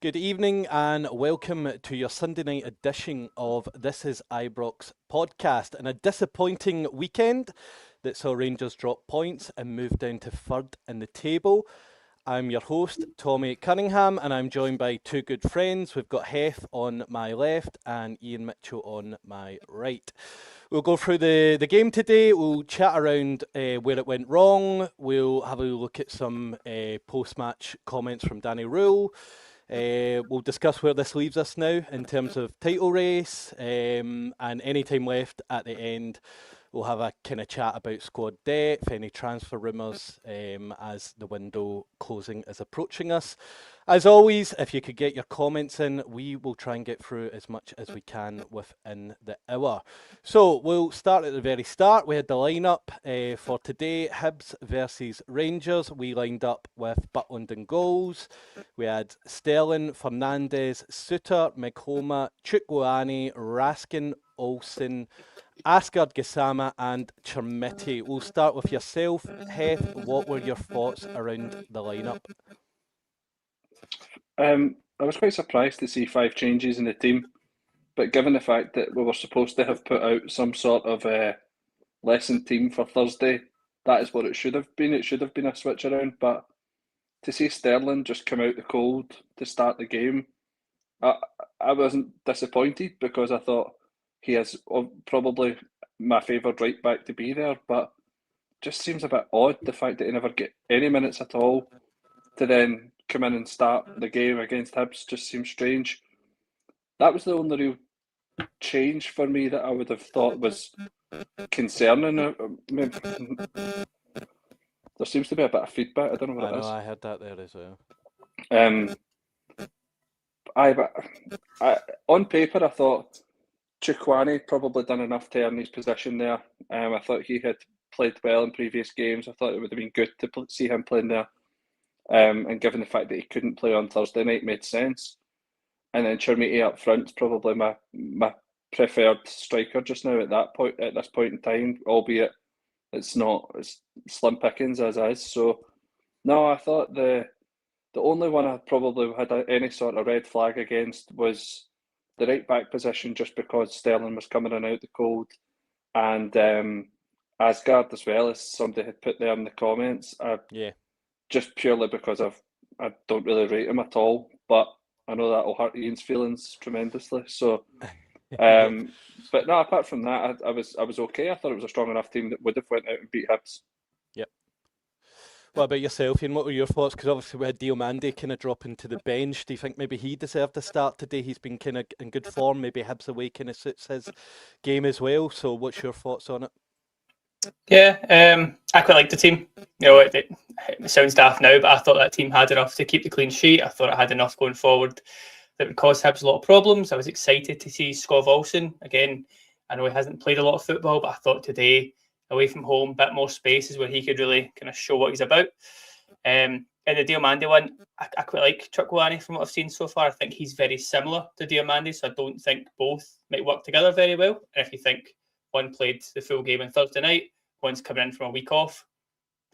Good evening and welcome to your Sunday night edition of This Is Ibrox podcast. And a disappointing weekend that saw Rangers drop points and move down to third in the table. I'm your host, Tommy Cunningham, and I'm joined by two good friends. We've got Hef on my left and Ian Mitchell on my right. We'll go through the game today. We'll chat around where it went wrong. We'll have a look at some post-match comments from Danny Rohl. We'll discuss where this leaves us now in terms of title race, and any time left at the end, we'll have a kind of chat about squad depth, any transfer rumours as the window closing is approaching us. As always, if you could get your comments in, we will try and get through as much as we can within the hour. So we'll start at the very start. We had the lineup for today, Hibs versus Rangers. We lined up with Butland in goals. We had Sterling, Fernandes, Suter, Meghoma, Chukwuani, Raskin, Olsen, Asgard Gassama and Chermiti. We'll start with yourself, Hef. What were your thoughts around the lineup? I was quite surprised to see 5 changes in the team, but given the fact that we were supposed to have put out some sort of lesson team for Thursday, that is what it should have been. It should have been a switch around, but to see Sterling just come out the cold to start the game, I, I wasn't disappointed because I thought he is probably my favourite right back to be there, but just seems a bit odd the fact that he never get any minutes at all to then come in and start the game against Hibs just seems strange. That was the only real change for me that I would have thought was concerning. There seems to be a bit of feedback. I don't know I what it know, is. I heard that there as well. Um, on paper, I thought Chukwuani probably done enough to earn his position there. I thought he had played well in previous games. I thought it would have been good to see him playing there. And given the fact that he couldn't play on Thursday night, made sense. And then Chermiti up front's probably my preferred striker just now at this point in time, albeit it's slim pickings as is. So no, I thought the only one I probably had any sort of red flag against was the right back position, just because Sterling was coming in out the cold, and Asgard as well, as somebody had put there in the comments. Yeah. Just purely because I don't really rate him at all, but I know that will hurt Ian's feelings tremendously. So, Yeah. but no, apart from that, I was okay. I thought it was a strong enough team that would have went out and beat Hibs. Yep. What about yourself, Ian? What were your thoughts? Because obviously we had Diomande kind of dropping to the bench. Do you think maybe he deserved a start today? He's been kind of in good form. Maybe Hibs away kind of suits his game as well. So what's your thoughts on it? Yeah, I quite liked the team. You know, it sounds daft now, but I thought that team had enough to keep the clean sheet. I thought it had enough going forward that would cause Hibs a lot of problems. I was excited to see Skov Olsen. Again, I know he hasn't played a lot of football, but I thought today, away from home, a bit more space is where he could really kind of show what he's about. And the Diomande one, I quite like Chukwuani from what I've seen so far. I think he's very similar to Diomande, so I don't think both might work together very well. And if you think one played the full game on Thursday night, one's coming in from a week off,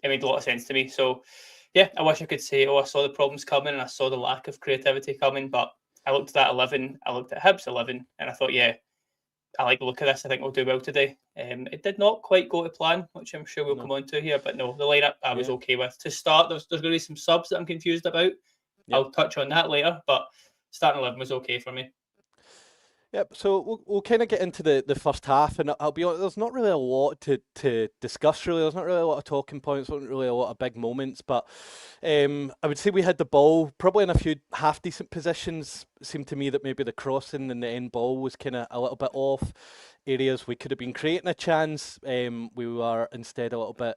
it made a lot of sense to me. So, yeah, I wish I could say, I saw the problems coming and I saw the lack of creativity coming, but I looked at that 11, I looked at Hibs 11, and I thought, yeah, I like the look of this. I think we'll do well today. It did not quite go to plan, which I'm sure we'll come on to here, but no, the lineup I was okay with. To start, there's going to be some subs that I'm confused about. Yep. I'll touch on that later, but starting 11 was okay for me. Yep, so we'll kind of get into the first half, and I'll be honest, there's not really a lot to discuss, really. There's not really a lot of talking points, not really a lot of big moments, but I would say we had the ball probably in a few half-decent positions. It seemed to me that maybe the crossing and the end ball was kind of a little bit off. Areas we could have been creating a chance, we were instead a little bit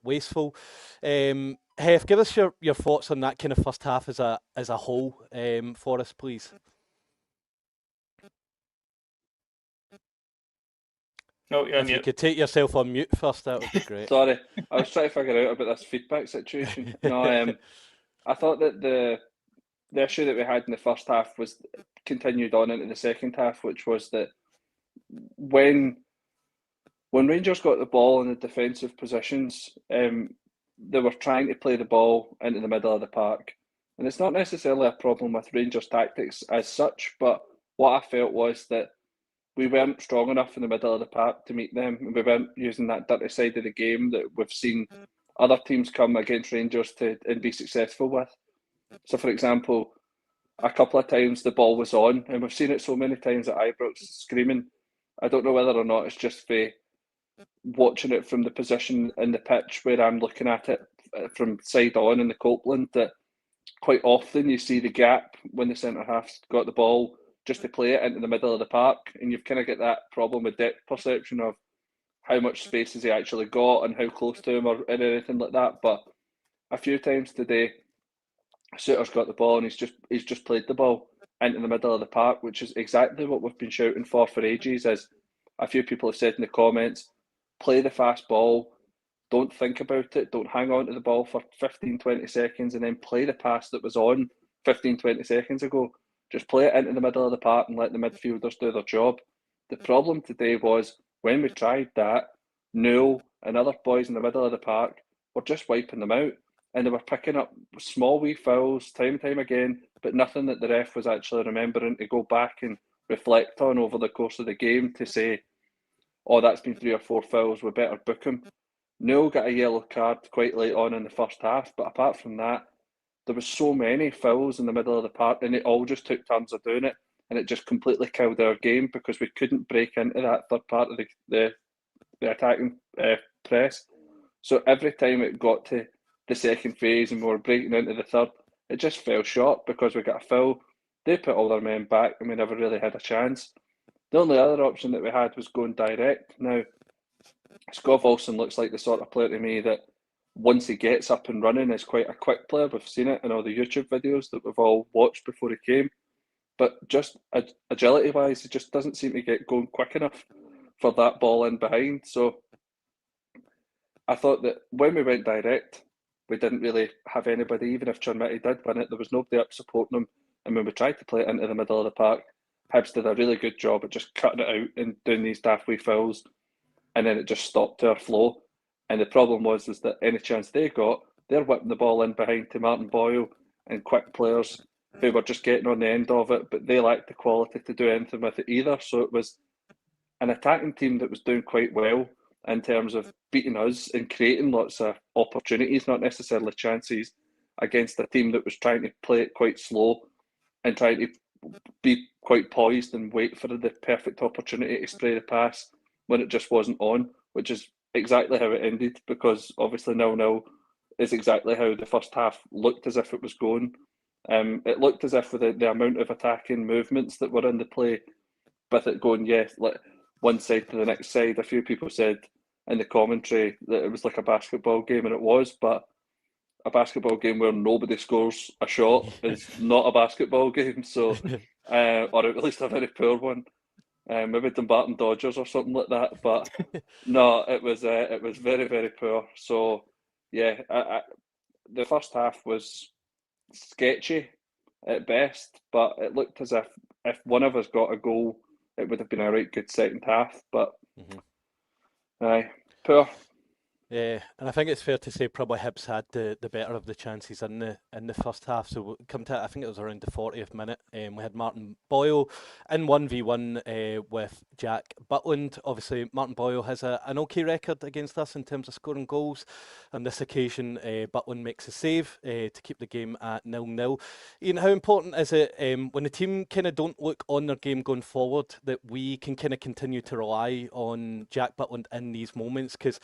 wasteful. Hef, give us your thoughts on that kind of first half as a whole for us, please. No, you're on If mute. you could take yourself on mute first, that would be great. Sorry, I was trying to figure out about this feedback situation. No, I thought that the issue that we had in the first half was continued on into the second half, which was that when Rangers got the ball in the defensive positions, they were trying to play the ball into the middle of the park, And it's not necessarily a problem with Rangers tactics as such, but what I felt was that we weren't strong enough in the middle of the park to meet them, and we weren't using that dirty side of the game that we've seen other teams come against Rangers and be successful with. So, for example, a couple of times the ball was on, and we've seen it so many times at Ibrox screaming. I don't know whether or not it's just for watching it from the position in the pitch where I'm looking at it from side on in the Copeland, that quite often you see the gap when the centre half's got the ball just to play it into the middle of the park, and you've kind of got that problem with depth perception of how much space has he actually got and how close to him or anything like that. But a few times today, Suter's got the ball and he's just played the ball into the middle of the park, which is exactly what we've been shouting for ages. As a few people have said in the comments, play the fast ball, don't think about it, don't hang on to the ball for 15-20 seconds and then play the pass that was on 15-20 seconds ago. Just play it into the middle of the park and let the midfielders do their job. The problem today was when we tried that, Newell and other boys in the middle of the park were just wiping them out, and they were picking up small wee fouls time and time again, but nothing that the ref was actually remembering to go back and reflect on over the course of the game to say, oh, that's been 3 or 4 fouls, we better book him. Newell got a yellow card quite late on in the first half, but apart from that, there was so many fouls in the middle of the park, and it all just took turns of doing it, and it just completely killed our game because we couldn't break into that third part of the attacking press. So every time it got to the second phase and we were breaking into the third, it just fell short because we got a foul. They put all their men back and we never really had a chance. The only other option that we had was going direct. Now, Scott Olsen looks like the sort of player to me that once he gets up and running is quite a quick player. We've seen it in all the YouTube videos that we've all watched before he came. But just agility-wise, he just doesn't seem to get going quick enough for that ball in behind. So I thought that when we went direct, we didn't really have anybody. Even if Chermiti did win it, there was nobody up supporting him. And when we tried to play it into the middle of the park, Hibs did a really good job at just cutting it out and doing these daft wee fouls, and then it just stopped our flow. And the problem was that any chance they got, they're whipping the ball in behind to Martin Boyle and quick players who were just getting on the end of it, but they lacked the quality to do anything with it either. So it was an attacking team that was doing quite well in terms of beating us and creating lots of opportunities, not necessarily chances, against a team that was trying to play it quite slow and trying to be quite poised and wait for the perfect opportunity to spray the pass when it just wasn't on, which is exactly how it ended, because obviously 0-0 is exactly how the first half looked as if it was going. It looked as if with the amount of attacking movements that were in the play, with it going, yes, like one side to the next side. A few people said in the commentary that it was like a basketball game, and it was, but a basketball game where nobody scores a shot is not a basketball game. So, or at least a very poor one. Maybe Dumbarton Dodgers or something like that. But no, it was very, very poor. So yeah, the first half was sketchy at best, but it looked as if one of us got a goal, it would have been a right good second half. But aye, poor. Yeah, and I think it's fair to say probably Hibs had the better of the chances in the first half. So we'll come to, I think it was around the 40th minute. We had Martin Boyle in 1v1 with Jack Butland. Obviously, Martin Boyle has an okay record against us in terms of scoring goals. On this occasion, Butland makes a save to keep the game at 0-0. Iain, how important is it when the team kind of don't look on their game going forward that we can kind of continue to rely on Jack Butland in these moments? Because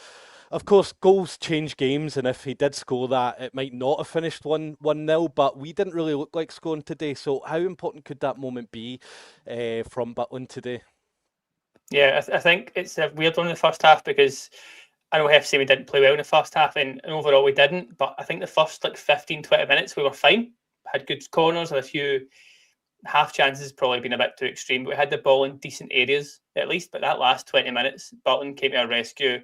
of course, goals change games, and if he did score that, it might not have finished 1-0, but we didn't really look like scoring today. So how important could that moment be from Butland today? Yeah, I think it's a weird one in the first half because I know Hef say we didn't play well in the first half, and overall we didn't, but I think the first 15-20 minutes we were fine. Had good corners and a few half chances, probably been a bit too extreme, but we had the ball in decent areas at least. But that last 20 minutes, Butland came to our rescue.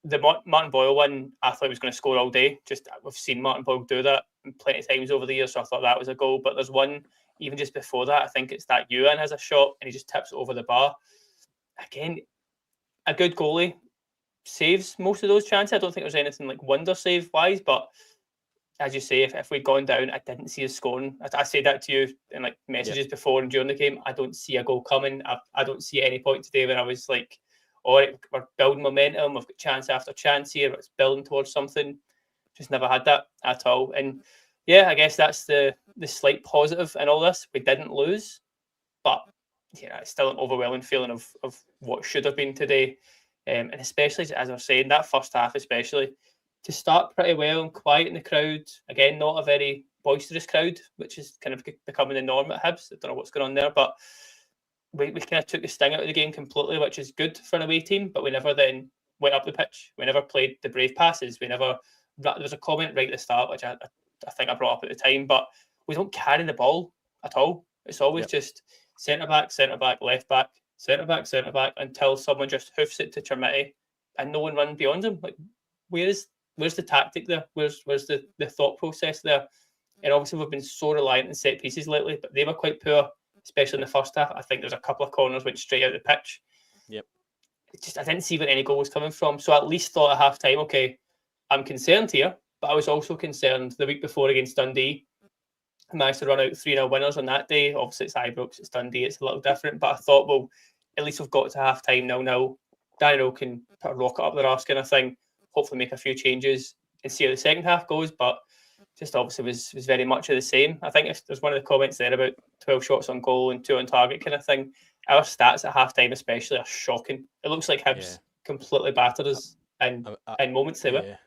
The Martin Boyle one, I thought he was going to score all day. Just we've seen Martin Boyle do that plenty of times over the years, so I thought that was a goal. But there's one even just before that. I think it's that Ewan has a shot and he just tips it over the bar. Again, a good goalie saves most of those chances. I don't think there's anything like wonder save wise, but as you say, if we'd gone down, I didn't see us scoring. I said that to you in like messages before and during the game. I don't see a goal coming. I don't see any point today where I was like, all right, we're building momentum. We've got chance after chance here. It's building towards something. Just never had that at all. And yeah, I guess that's the slight positive in all this. We didn't lose, but it's still an overwhelming feeling of what should have been today. And especially, as I was saying, that first half especially, to start pretty well and quiet in the crowd. Again, not a very boisterous crowd, which is kind of becoming the norm at Hibs. I don't know what's going on there, but we kind of took the sting out of the game completely, which is good for an away team, but we never then went up the pitch. We never played the brave passes. There was a comment right at the start, which I think I brought up at the time, but we don't carry the ball at all. It's always just centre-back, left back, centre-back, until someone just hoofs it to Chermiti and no one runs beyond him. Like, where's the tactic there? Where's the thought process there? And obviously we've been so reliant on set pieces lately, but they were quite poor, especially in the first half. I think there's a couple of corners went straight out the pitch. Yep. I didn't see where any goal was coming from. So I at least thought at half time, okay, I'm concerned here, but I was also concerned the week before against Dundee. I managed to run out 3-0 winners on that day. Obviously, it's Ibrox, it's Dundee, it's a little different. But I thought, well, at least we've got to half time now. Danny Rohl can put a rocket up their arse kind of thing, hopefully make a few changes and see how the second half goes. But just obviously was very much of the same. I think if there's one of the comments there about 12 shots on goal and 2 on target kind of thing. Our stats at half time especially are shocking. It looks like Hibs completely battered us in moments they were.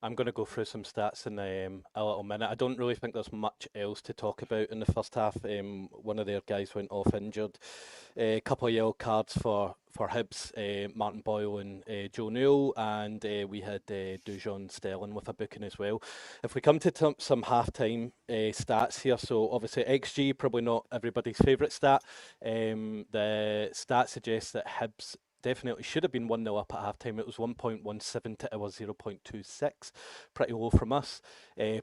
I'm going to go through some stats in a little minute. I don't really think there's much else to talk about in the first half. One of their guys went off injured. A couple of yellow cards for Hibs, Martin Boyle and Joe Newell, and we had Dujon Sterling with a booking as well. If we come to some half-time stats here, so obviously XG, probably not everybody's favourite stat. The stat suggests that Hibs definitely should have been 1-0 up at half-time. It was 1.17 to our 0.26. Pretty low from us.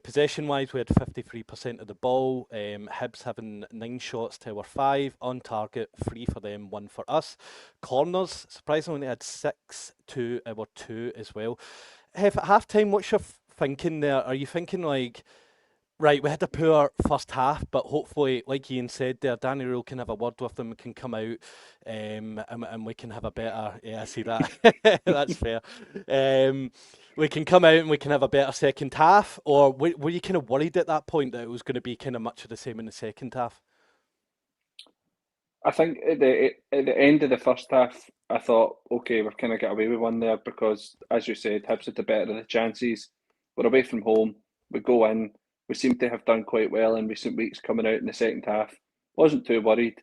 Possession-wise, we had 53% of the ball. Hibs having 9 shots to our 5. On target, 3 for them, 1 for us. Corners, surprisingly, only had 6 to our 2 as well. Hef, at half-time, what's your thinking there? Are you thinking like, right, we had a poor first half, but hopefully, like Iain said there, Danny Rohl can have a word with them, can come out, and we can have a better... Yeah, I see that. That's fair. We can come out and we can have a better second half, or were you kind of worried at that point that it was going to be kind of much of the same in the second half? I think at the end of the first half, I thought, okay, we've kind of got away with one there because, as you said, Hibs had the better of the chances. We're away from home. We go in. We seem to have done quite well in recent weeks coming out in the second half. Wasn't too worried.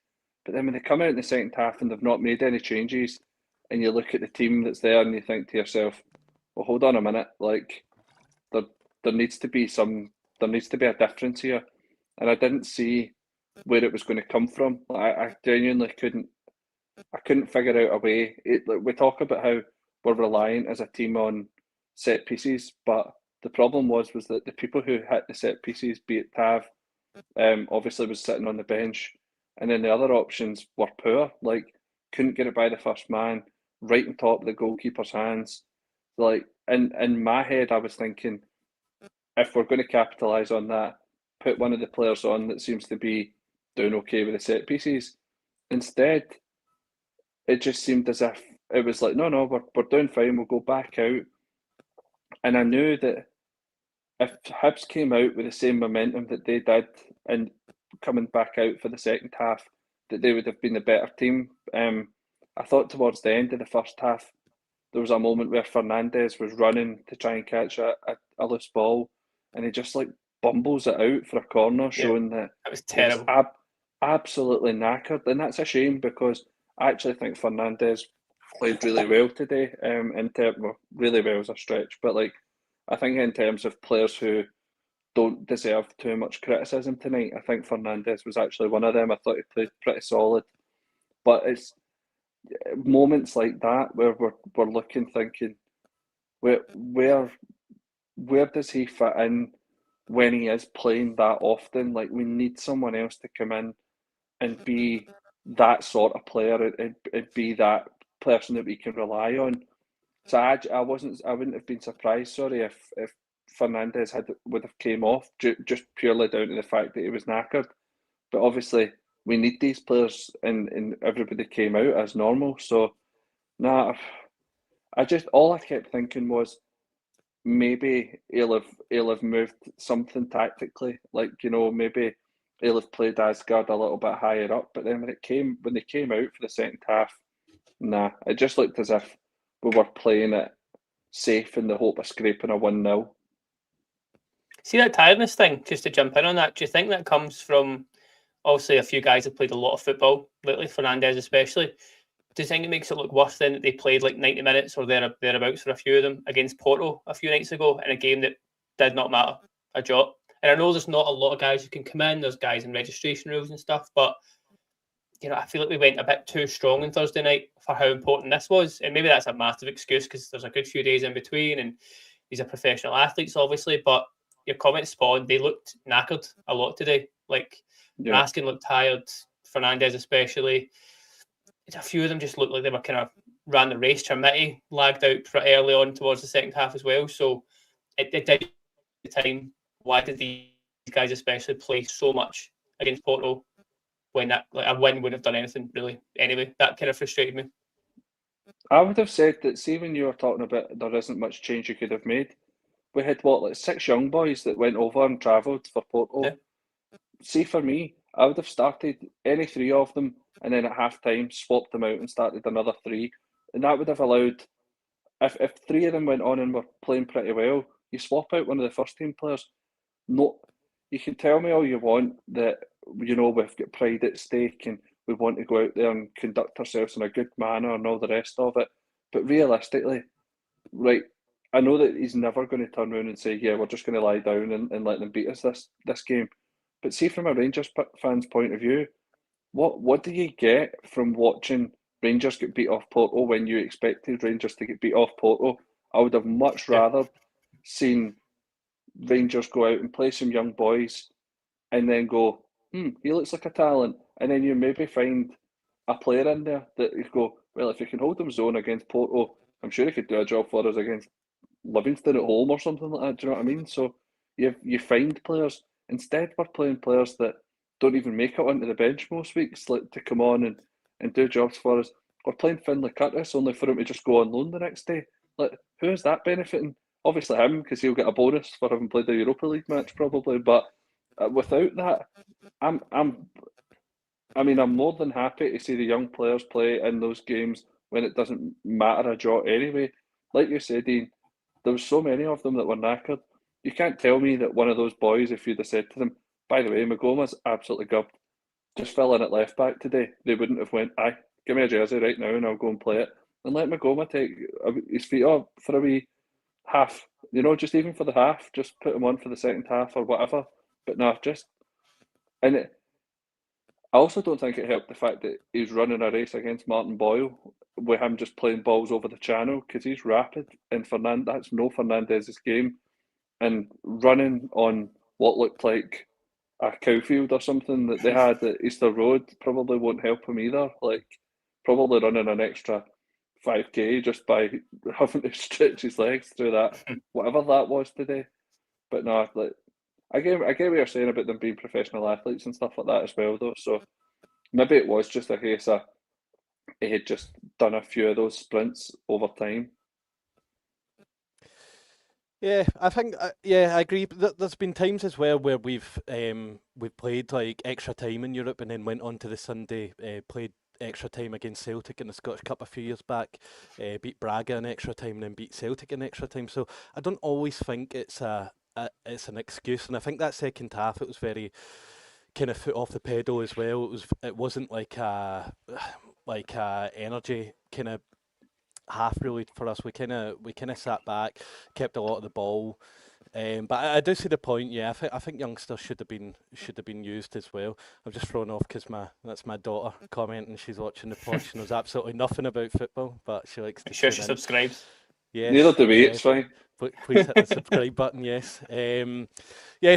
But then when they come out in the second half and they've not made any changes, and you look at the team that's there and you think to yourself, well, hold on a minute, like there needs to be a difference here. And I didn't see where it was going to come from. I genuinely couldn't figure out a way. We talk about how we're reliant as a team on set pieces, but the problem was that the people who hit the set pieces, be it Tav, obviously was sitting on the bench, and then the other options were poor. Like, couldn't get it by the first man, right on top of the goalkeeper's hands. Like, in my head, I was thinking, if we're going to capitalise on that, put one of the players on that seems to be doing okay with the set pieces. Instead, it just seemed as if it was like, no, we're doing fine, we'll go back out. And I knew that if Hibs came out with the same momentum that they did and coming back out for the second half, that they would have been the better team. I thought towards the end of the first half, there was a moment where Fernandes was running to try and catch a loose ball, and he just like bumbles it out for a corner, showing that it was terrible. Absolutely knackered. And that's a shame because I actually think Fernandes played really well today. Really well is a stretch, but like, I think in terms of players who don't deserve too much criticism tonight, I think Fernandes was actually one of them. I thought he played pretty solid. But it's moments like that where we're looking, thinking, where does he fit in when he is playing that often? Like, we need someone else to come in and be that sort of player. It'd be that person that we can rely on. So I wouldn't have been surprised, sorry, if Fernandes would have came off just purely down to the fact that he was knackered. But obviously, we need these players, and everybody came out as normal. So, nah, all I kept thinking was maybe he'll have moved something tactically, like maybe he'll have played Asgard a little bit higher up. But then when they came out for the second half, nah, it just looked as if we were playing it safe in the hope of scraping a 1-0. See that tiredness thing, just to jump in on that, do you think that comes from, obviously a few guys have played a lot of football lately, Fernandes especially. Do you think it makes it look worse then that they played like 90 minutes or thereabouts for a few of them against Porto a few nights ago in a game that did not matter a jot? And I know there's not a lot of guys who can come in, there's guys in registration rules and stuff, but I feel like we went a bit too strong on Thursday night for how important this was. And maybe that's a massive excuse because there's a good few days in between and these are professional athletes, obviously. But your comment spawned, they looked knackered a lot today. Like, Raskin looked tired, Fernandes especially. A few of them just looked like they were kind of ran the race. Chermiti lagged out pretty early on towards the second half as well. So it did at the time. Why did these guys especially play so much against Porto when that a win wouldn't have done anything really? Anyway, that kind of frustrated me. I would have said that, see, when you were talking about there isn't much change you could have made, we had like 6 young boys that went over and travelled for Porto. Yeah. See, for me, I would have started any 3 of them and then at half time swapped them out and started another 3. And that would have allowed, if 3 of them went on and were playing pretty well, you swap out one of the first team players. No, you can tell me all you want that, we've got pride at stake and we want to go out there and conduct ourselves in a good manner and all the rest of it. But realistically, right, I know that he's never going to turn around and say, yeah, we're just going to lie down and let them beat us this game. But see, from a Rangers fan's point of view, what do you get from watching Rangers get beat off Porto when you expected Rangers to get beat off Porto? I would have much rather seen Rangers go out and play some young boys and then go, he looks like a talent. And then you maybe find a player in there that you go, well, if you can hold them zone against Porto, I'm sure he could do a job for us against Livingston at home or something like that. Do you know what I mean? So you find players. Instead, we're playing players that don't even make it onto the bench most weeks, like to come on and do jobs for us. We're playing Finlay Curtis only for him to just go on loan the next day. Like, who is that benefiting? Obviously him, because he'll get a bonus for having played the Europa League match probably. But without that, I'm more than happy to see the young players play in those games when it doesn't matter a jot anyway. Like you said, Ian, there was so many of them that were knackered. You can't tell me that one of those boys, if you'd have said to them, by the way, Magoma's absolutely gubbed, just fill in at left back today, they wouldn't have went, aye, give me a jersey right now and I'll go and play it. And let Magoma take his feet up for a wee half, just even for the half, just put him on for the second half or whatever. But no, I also don't think it helped the fact that he's running a race against Martin Boyle with him just playing balls over the channel because he's rapid and that's no Fernandez's game. And running on what looked like a cowfield or something that they had at Easter Road probably won't help him either. Like, probably running an extra 5k just by having to stretch his legs through that, whatever that was today. But no, like, I get what you're saying about them being professional athletes and stuff like that as well, though. So maybe it was just a case of he had just done a few of those sprints over time. Yeah, I think I agree. There's been times as well where we've played like extra time in Europe and then went on to the Sunday, played extra time against Celtic in the Scottish Cup a few years back, beat Braga in extra time and then beat Celtic in extra time. So I don't always think it's it's an excuse, and I think that second half it was very kind of foot off the pedal as well. It wasn't like a energy kind of half really for us. We kind of sat back, kept a lot of the ball, but I do see the point. Yeah, I think youngsters should have been used as well. I'm just thrown off because that's my daughter commenting. She's watching the pod. She knows absolutely nothing about football, but she likes to. I'm sure she subscribes. Yes. Neither do we, it's fine. Please hit the subscribe button, yes. So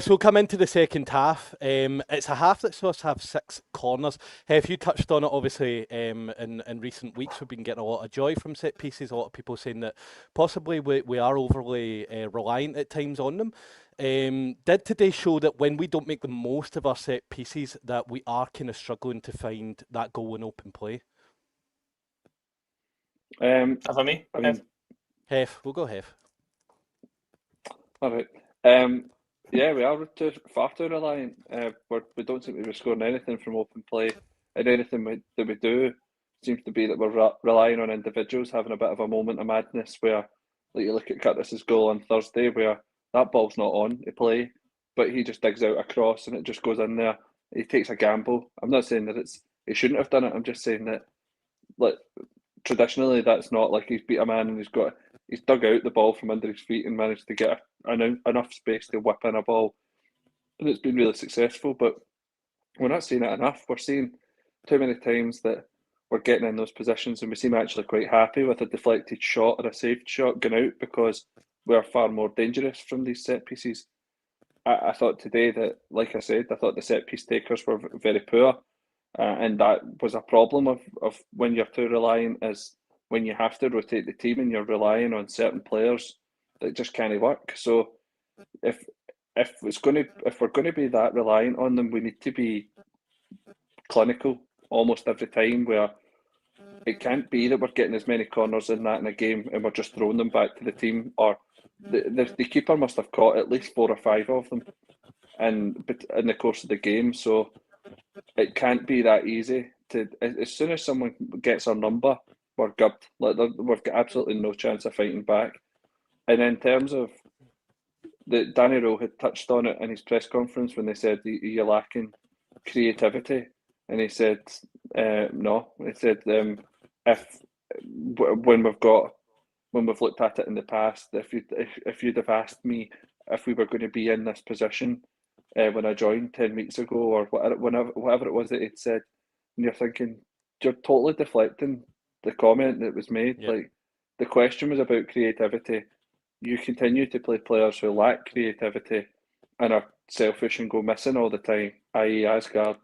we'll come into the second half. It's a half that's supposed to have 6 corners. Hef, you touched on it, obviously, in recent weeks. We've been getting a lot of joy from set pieces. A lot of people saying that possibly we are overly reliant at times on them. Did today show that when we don't make the most of our set pieces, that we are kind of struggling to find that goal in open play? For me, I mean, Hef, we'll go Hef. all right. Yeah, we are far too reliant. We don't seem to be scoring anything from open play, and anything that we do seems to be that we're relying on individuals having a bit of a moment of madness. Where, like, you look at Curtis's goal on Thursday, where that ball's not on to play, but he just digs out a cross and it just goes in there. He takes a gamble. I'm not saying that he shouldn't have done it. I'm just saying that, like, traditionally that's not like he's beat a man and he's dug out the ball from under his feet and managed to get enough space to whip in a ball, and it's been really successful. But we're not seeing it enough. We're seeing too many times that we're getting in those positions and we seem actually quite happy with a deflected shot or a saved shot going out because we're far more dangerous from these set pieces. I thought today that, like I said, I thought the set piece takers were very poor. And that was a problem of when you're too reliant, is when you have to rotate the team and you're relying on certain players that just can't work. So if we're going to be that reliant on them, we need to be clinical almost every time. Where it can't be that we're getting as many corners in a game and we're just throwing them back to the team, or the keeper must have caught at least 4 or 5 of them in the course of the game. So it can't be that easy to. As soon as someone gets our number, we're gubbed. Like, we've got absolutely no chance of fighting back. And in terms of Danny Rohl had touched on it in his press conference when they said you're lacking creativity, and he said no. He said when we've looked at it in the past, if you'd have asked me if we were going to be in this position when I joined 10 weeks ago, or whatever it was that he'd said, and you're thinking, you're totally deflecting the comment that was made. Yep. Like, the question was about creativity. You continue to play players who lack creativity and are selfish and go missing all the time, i.e. Asgard.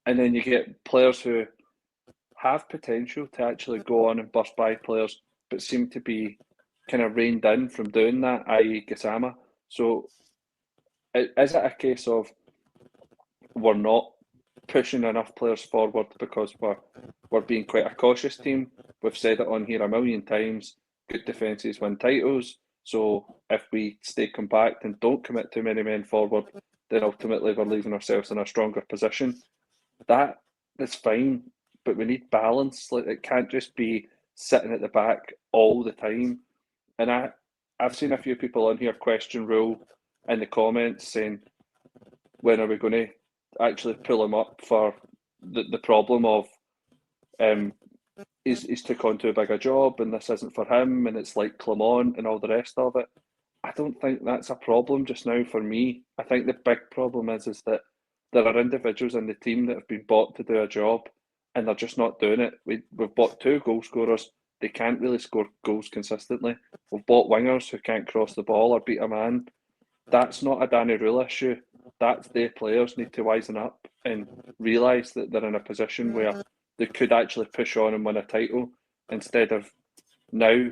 And then you get players who have potential to actually go on and burst by players, but seem to be kind of reined in from doing that, i.e. Gassama. So is it a case of we're not pushing enough players forward because we're being quite a cautious team? We've said it on here a million times. Good defences win titles. So if we stay compact and don't commit too many men forward, then ultimately we're leaving ourselves in a stronger position. That is fine, but we need balance. Like, it can't just be sitting at the back all the time. And I've seen a few people on here question Rohl in the comments saying, when are we going to actually pull him up for the problem of he's took on too big a job and this isn't for him and it's like Clement and all the rest of it. I don't think that's a problem just now for me. I think the big problem is that there are individuals in the team that have been bought to do a job and they're just not doing it. We've bought 2 goal scorers. They can't really score goals consistently. We've bought wingers who can't cross the ball or beat a man. That's not a Danny Rohl issue. That's their players need to wisen up and realise that they're in a position where they could actually push on and win a title, instead of now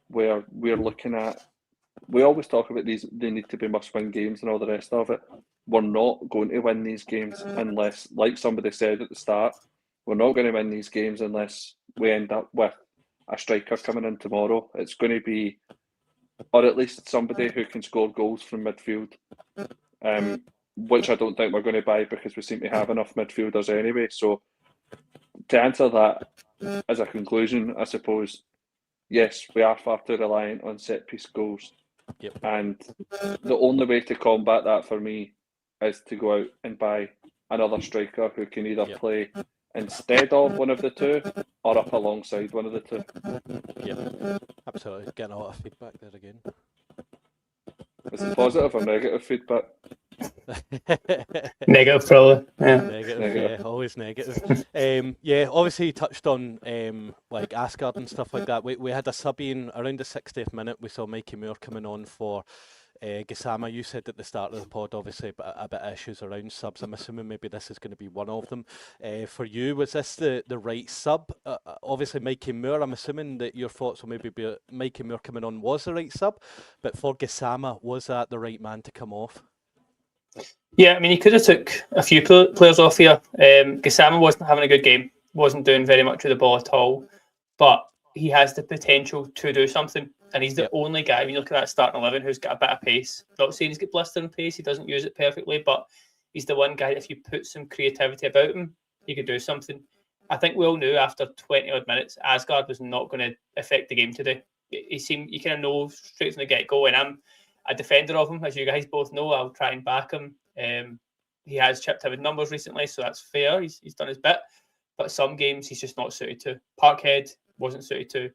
where we're looking at. We always talk about these, they need to be must-win games and all the rest of it. We're not going to win these games unless, like somebody said at the start, we're not going to win these games unless we end up with a striker coming in tomorrow. It's going to be, or at least somebody who can score goals from midfield, which I don't think we're going to buy because we seem to have enough midfielders anyway. So to answer that as a conclusion, I suppose, yes, we are far too reliant on set-piece goals. Yep. And the only way to combat that for me is to go out and buy another striker who can either play instead of one of the 2 or up alongside one of the 2. Yeah, absolutely. Getting a lot of feedback there again. Is it positive or negative feedback? Negative, probably. Yeah. Negative, yeah, always negative. Yeah, obviously you touched on like Asgard and stuff like that. We had a sub in around the 60th minute. We saw Mikey Moore coming on for Gassama. You said at the start of the pod, obviously, a bit of issues around subs. I'm assuming maybe this is going to be one of them. For you, was this the right sub? Obviously, Mikey Moore, I'm assuming that your thoughts will maybe be Mikey Moore coming on was the right sub, but for Gassama, was that the right man to come off? Yeah, I mean, he could have took a few players off here. Gassama wasn't having a good game, wasn't doing very much with the ball at all, but he has the potential to do something. And he's the only guy, when you look at that starting 11, who's got a bit of pace. Not saying he's got blistering pace, he doesn't use it perfectly, but he's the one guy that if you put some creativity about him, he could do something. I think we all knew after 20 odd minutes, Asgard was not going to affect the game today. He seemed, you kind of know straight from the get-go, and I'm a defender of him, as you guys both know. I'll try and back him. He has chipped out with numbers recently, so that's fair. He's done his bit. But some games he's just not suited to. Parkhead wasn't suited to.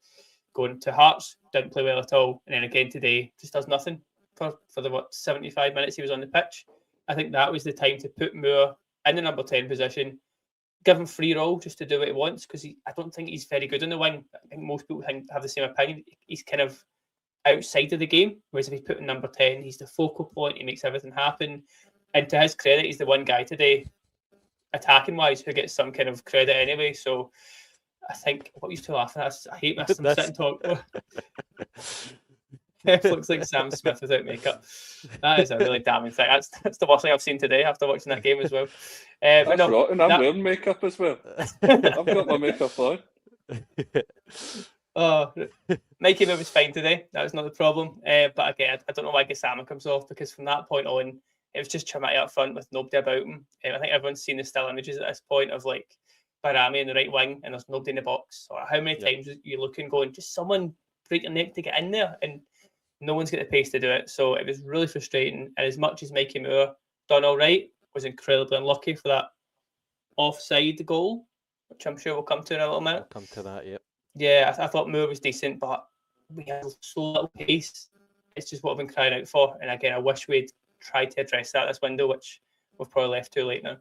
Going to Hearts, didn't play well at all. And then again today, just does nothing for the 75 minutes he was on the pitch. I think that was the time to put Moore in the number 10 position, give him free roll just to do what he wants, because I don't think he's very good on the wing. I think most people have the same opinion. He's kind of outside of the game, whereas if he's put in number 10, he's the focal point, he makes everything happen. And to his credit, he's the one guy today, attacking wise, who gets some kind of credit anyway. So I think, what are you still laughing at? I hate this. I'm sitting talking. It looks like Sam Smith without makeup. That is a really damning thing. That's the worst thing I've seen today after watching that game as well. That's rotten. I'm wearing makeup as well. I've got my makeup on. Oh, Mikey Moore was fine today. That was not the problem. But again, I don't know why Gassama comes off, because from that point on, it was just Chamati up front with nobody about him. I think everyone's seen the still images at this point of like Barami in the right wing and there's nobody in the box. Or how many times you're looking going, just someone break your neck to get in there, and no one's got the pace to do it. So it was really frustrating. And as much as Mikey Moore done all right, was incredibly unlucky for that offside goal, which I'm sure we'll come to in a little minute. We'll come to that, yep. Yeah, I thought Moore was decent, but we had so little pace. It's just what I've been crying out for. And again, I wish we'd tried to address that this window, which we've probably left too late now.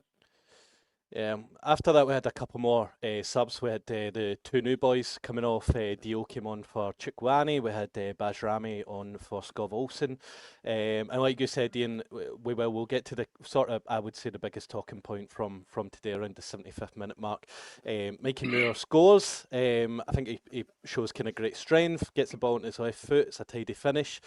After that, we had a couple more subs. We had the two new boys coming off. Dio came on for Chukwani. We had Bajrami on for Skov Olsen. And like you said, Iain, we'll get to the sort of, I would say, the biggest talking point from today around the 75th minute mark. Mikey Moore scores. I think he shows kind of great strength, gets the ball into his left foot. It's a tidy finish.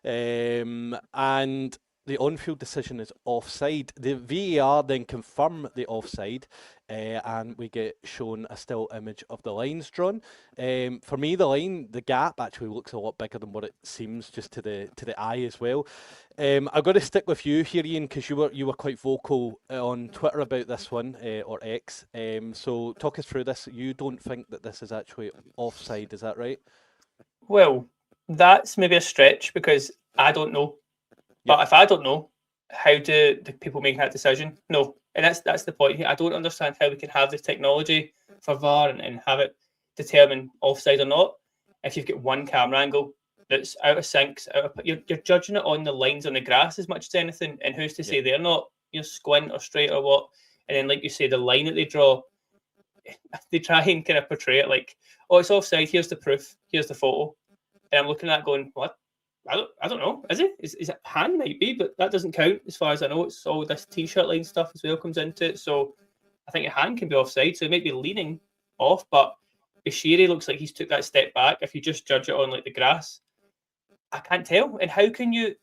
And the on-field decision is offside. The VAR then confirm the offside, and we get shown a still image of the lines drawn. For me, the gap actually looks a lot bigger than what it seems just to the eye as well. I've got to stick with you here, Iain, because you were quite vocal on Twitter about this one, or X. So talk us through this. You don't think that this is actually offside, is that right? Well, that's maybe a stretch, because I don't know. But if I don't know, how do the people making that decision know? And that's the point here. I don't understand how we can have this technology for VAR and have it determine offside or not if you've got one camera angle that's out of sync. You're judging it on the lines on the grass as much as anything. And who's to say they're not squint or straight or what? And then, like you say, the line that they draw, they try and kind of portray it like, oh, it's offside. Here's the proof. Here's the photo. And I'm looking at that going, what? I don't know. Is it? Is it hand? Might be, but that doesn't count as far as I know. It's all this t-shirt line stuff as well comes into it. So I think a hand can be offside. So it might be leaning off, but Bashiri looks like he's took that step back. If you just judge it on like the grass, I can't tell. And how can you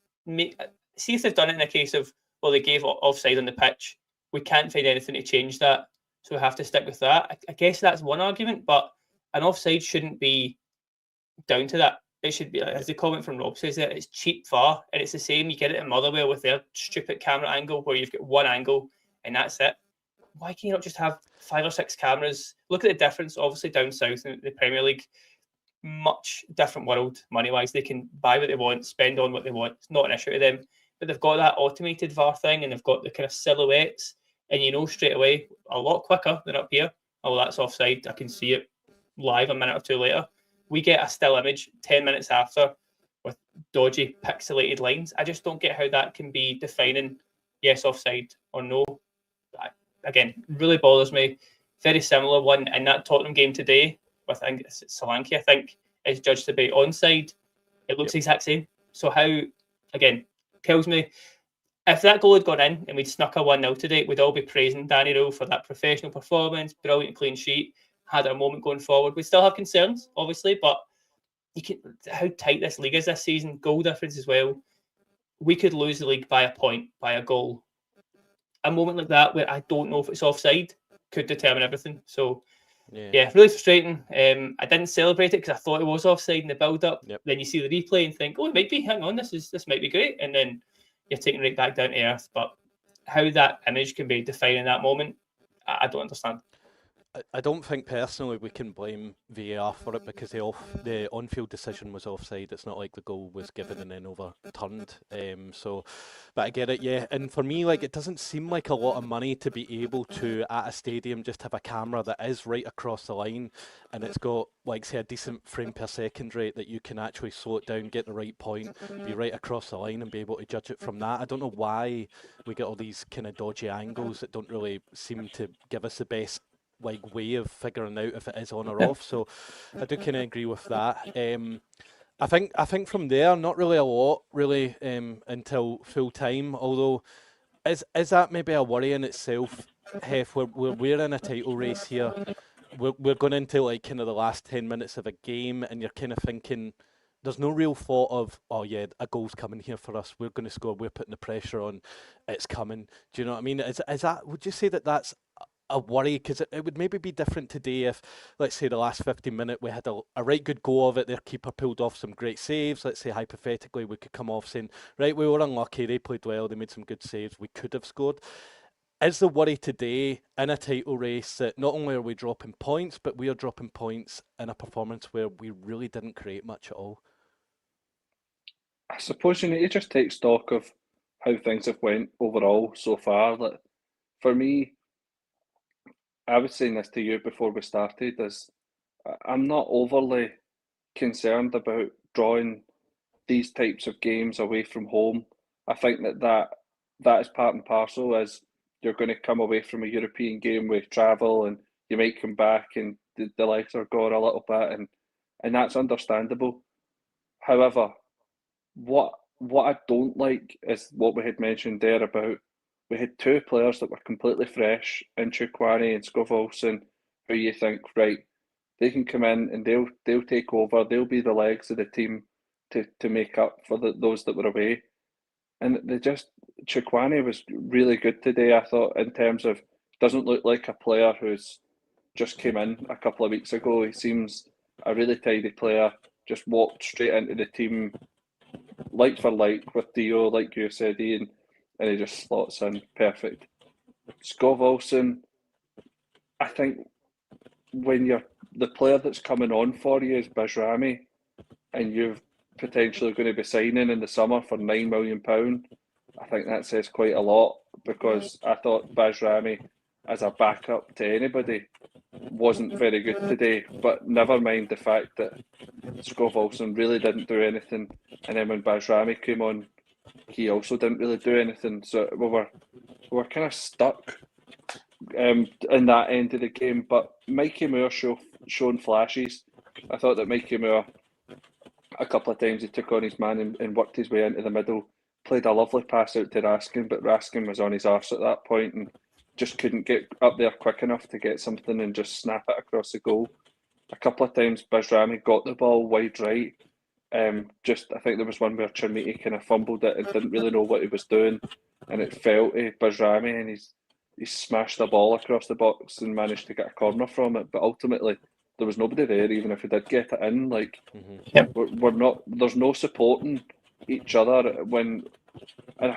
see if they've done it in a case of, well, they gave offside on the pitch. We can't find anything to change that, so we have to stick with that. I guess that's one argument, but an offside shouldn't be down to that. It should be, as the comment from Rob says, it's cheap VAR, and it's the same. You get it in Motherwell with their stupid camera angle where you've got one angle and that's it. Why can you not just have 5 or 6 cameras? Look at the difference, obviously, down south in the Premier League. Much different world, money-wise. They can buy what they want, spend on what they want. It's not an issue to them. But they've got that automated VAR thing, and they've got the kind of silhouettes, and you know straight away, a lot quicker than up here. Oh, that's offside. I can see it live a minute or two later. We get a still image 10 minutes after with dodgy pixelated lines. I just don't get how that can be defining yes, offside or no. Again, really bothers me. Very similar one in that Tottenham game today with, I think it's Solanke, I think, is judged to be onside. It looks the exact same. So how, again, tells me if that goal had gone in and we'd snuck a 1-0 today, we'd all be praising Danny Rohl for that professional performance, brilliant clean sheet, had a moment going forward. We still have concerns, obviously, but you can, how tight this league is this season, goal difference as well. We could lose the league by a point, by a goal. A moment like that where I don't know if it's offside could determine everything. So, yeah, really frustrating. I didn't celebrate it because I thought it was offside in the build-up. Yep. Then you see the replay and think, oh, it might be. Hang on, this might be great. And then you're taken right back down to earth. But how that image can be defining that moment, I don't understand. I don't think personally we can blame VAR for it because the on-field decision was offside. It's not like the goal was given and then overturned. But I get it, yeah. And for me, like, it doesn't seem like a lot of money to be able to, at a stadium, just have a camera that is right across the line and it's got, like, say, a decent frame per second rate that you can actually slow it down, get the right point, be right across the line and be able to judge it from that. I don't know why we get all these kind of dodgy angles that don't really seem to give us the best way of figuring out if it is on or off. So I do kind of agree with that. I think from there, not really a lot really until full time. Although, is that maybe a worry in itself, Hef? We're in a title race here. We're going into like kind of the last 10 minutes of a game, and you're kind of thinking there's no real thought of, oh yeah, a goal's coming here for us. We're going to score. We're putting the pressure on. It's coming. Do you know what I mean? Is that? Would you say that's a worry? Because it would maybe be different today if, let's say, the last 15 minutes we had a right good go of it, their keeper pulled off some great saves. Let's say hypothetically we could come off saying, right, we were unlucky, they played well, they made some good saves, we could have scored. Is the worry today in a title race that not only are we dropping points, but we are dropping points in a performance where we really didn't create much at all? I suppose you need to just take stock of how things have went overall so far. Like, for me, I was saying this to you before we started, is I'm not overly concerned about drawing these types of games away from home. I think that is part and parcel, as you're going to come away from a European game with travel and you might come back and the legs are gone a little bit, and that's understandable. However, what I don't like is what we had mentioned there about we had two players that were completely fresh in Chukwani and Scovolson, who you think, right, they can come in and they'll take over, they'll be the legs of the team to make up for those that were away. And Chukwani was really good today, I thought, in terms of, doesn't look like a player who's just came in a couple of weeks ago. He seems a really tidy player, just walked straight into the team, like for like with Dio, like you said, Iain, and he just slots in perfect. Scott Wilson, I think when you're the player that's coming on for you is Bajrami, and you're potentially going to be signing in the summer for £9 million, I think that says quite a lot, because I thought Bajrami as a backup to anybody wasn't very good today, but never mind the fact that Scott Wilson really didn't do anything, and then when Bajrami came on, he also didn't really do anything. So we were kind of stuck in that end of the game. But Mikey Moore showing flashes. I thought that Mikey Moore, a couple of times he took on his man and worked his way into the middle, played a lovely pass out to Raskin, but Raskin was on his arse at that point and just couldn't get up there quick enough to get something and just snap it across the goal. A couple of times Bajrami got the ball wide right. I think there was one where Chermiti kind of fumbled it and didn't really know what he was doing, and it fell to Bajrami, and he smashed the ball across the box and managed to get a corner from it. But ultimately, there was nobody there, even if he did get it in. Like, we're not. There's no supporting each other when. And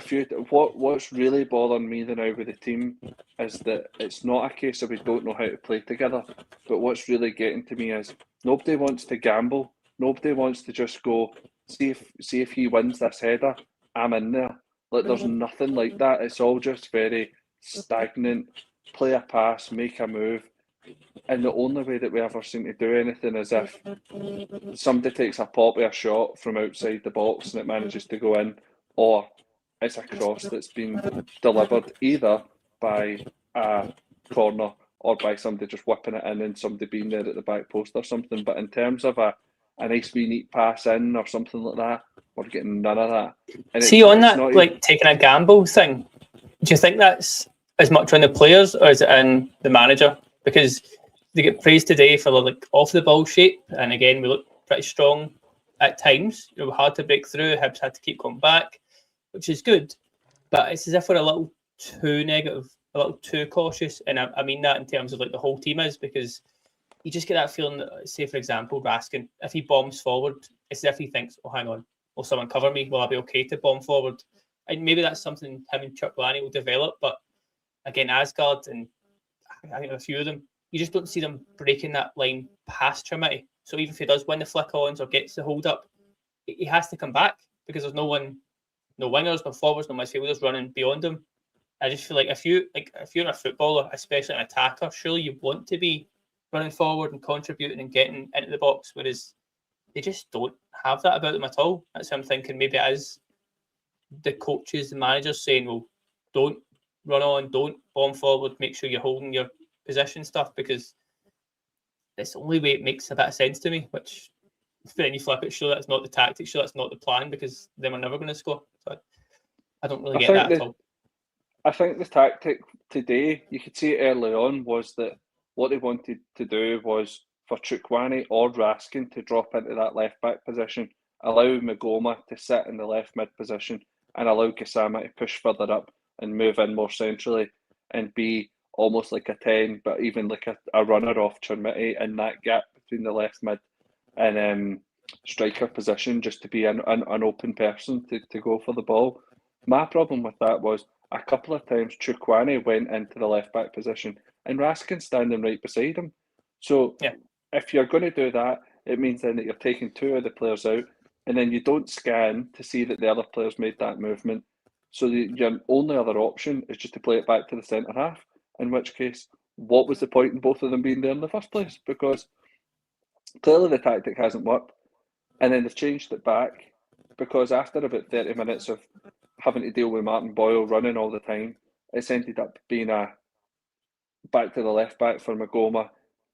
what's really bothering me now with the team is that it's not a case of we don't know how to play together, but what's really getting to me is nobody wants to gamble. Nobody wants to just go, see if he wins this header, I'm in there. Like, there's nothing like that. It's all just very stagnant. Play a pass, make a move. And the only way that we ever seem to do anything is if somebody takes a pop of a shot from outside the box and it manages to go in, or it's a cross that's been delivered either by a corner or by somebody just whipping it in and somebody being there at the back post or something. But in terms of a nice wee neat pass in or something like that, we're getting none of that. And See, on that, like taking a gamble thing, do you think that's as much on the players or is it in the manager? Because they get praised today for like off the ball shape, and again we look pretty strong at times. You know, hard to break through. Hibs had to keep coming back, which is good. But it's as if we're a little too negative, a little too cautious, and I mean that in terms of like the whole team is, because you just get that feeling that, say for example, Raskin, if he bombs forward, it's as if he thinks, "Oh, hang on, will someone cover me? Will I be okay to bomb forward?" And maybe that's something him and Chuck Lanny will develop. But again, Asgard and I think a few of them, you just don't see them breaking that line past Trimity. So even if he does win the flick-ons or gets the hold-up, he has to come back because there's no one, no wingers, no forwards, no midfielders running beyond him. I just feel like if you're a footballer, especially an attacker, surely you want to be running forward and contributing and getting into the box, whereas they just don't have that about them at all. That's what I'm thinking. Maybe it is the coaches, the managers saying, well, don't run on, don't bomb forward, make sure you're holding your position stuff, because it's the only way it makes a bit of sense to me, which then you flip it, sure that's not the tactic, sure that's not the plan, because then we're never going to score. So I don't really get that at all. I think the tactic today, you could see it early on, was that what they wanted to do was for Chukwani or Raskin to drop into that left back position, allow Magoma to sit in the left mid position, and allow Gassama to push further up and move in more centrally and be almost like a 10, but even like a runner off Trimity in that gap between the left mid and striker position, just to be an open person to go for the ball. My problem with that was a couple of times Chukwani went into the left back position and Raskin standing right beside him. So if you're going to do that, it means then that you're taking two of the players out, and then you don't scan to see that the other players made that movement. So your only other option is just to play it back to the centre half, in which case, what was the point in both of them being there in the first place? Because clearly the tactic hasn't worked, and then they've changed it back, because after about 30 minutes of having to deal with Martin Boyle running all the time, it's ended up being a back to the left back for Magoma,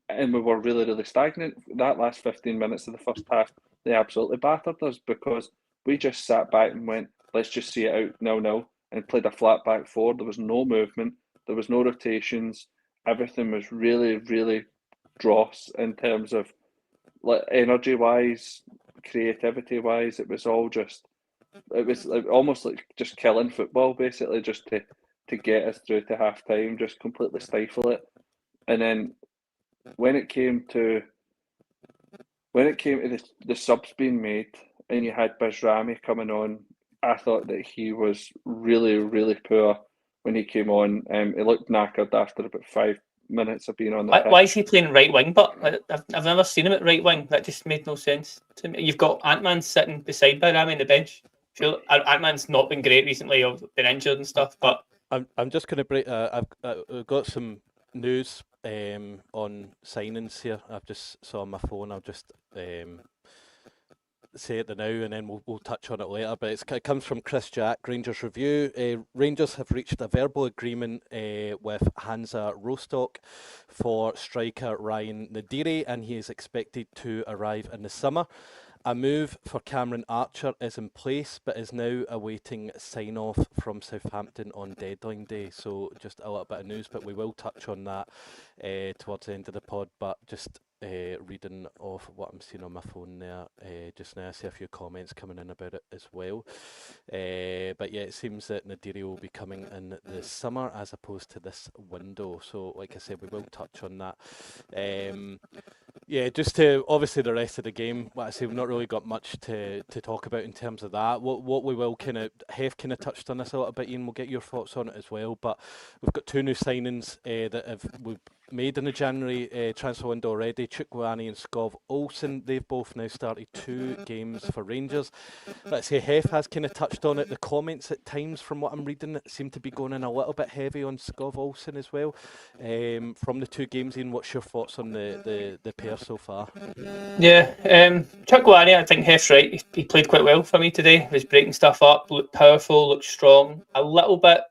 and we were really, really stagnant. That last 15 minutes of the first half, they absolutely battered us, because we just sat back and went, let's just see it out 0-0, and played a flat back four. There was no movement, there was no rotations, everything was really, really dross in terms of like energy-wise, creativity-wise. It was all just, it was like, almost like just killing football, basically, just to get us through to half time, just completely stifle it. And then when it came to the subs being made, and you had Bajrami coming on, I thought that he was really, really poor when he came on. He looked knackered after about 5 minutes of being on the pitch. Why is he playing right wing? But I've never seen him at right wing. That just made no sense to me. You've got Ant-Man sitting beside Bajrami on the bench. Sure, Ant-Man's not been great recently. I've been injured and stuff, but I'm just going to break. I've got some news on signings here. I've just saw on my phone. I'll just say it now, and then we'll touch on it later. But it comes from Chris Jack, Rangers Review. Rangers have reached a verbal agreement with Hansa Rostock for striker Ryan Nadiri, and he is expected to arrive in the summer. A move for Cameron Archer is in place, but is now awaiting sign-off from Southampton on deadline day. So just a little bit of news, but we will touch on that towards the end of the pod. But just reading off what I'm seeing on my phone there just now. I see a few comments coming in about it as well. But yeah, it seems that Nadiri will be coming in the summer as opposed to this window. So like I said, we will touch on that. Yeah, just to obviously the rest of the game. Like I say, we've not really got much to talk about in terms of that. What we will Hef kind of touched on this a little bit. Ian, we'll get your thoughts on it as well. But we've got two new signings that we've made in the January transfer window already. Chukwueze and Skov Olsen, they've both now started 2 games for Rangers. Let's say Hef has kind of touched on it. The comments at times, from what I'm reading, seem to be going in a little bit heavy on Skov Olsen as well. From the 2 games, Ian, what's your thoughts on the pair so far? Yeah, Chukwueze, I think Hef's right. He played quite well for me today. He was breaking stuff up, looked powerful, looked strong. A little bit,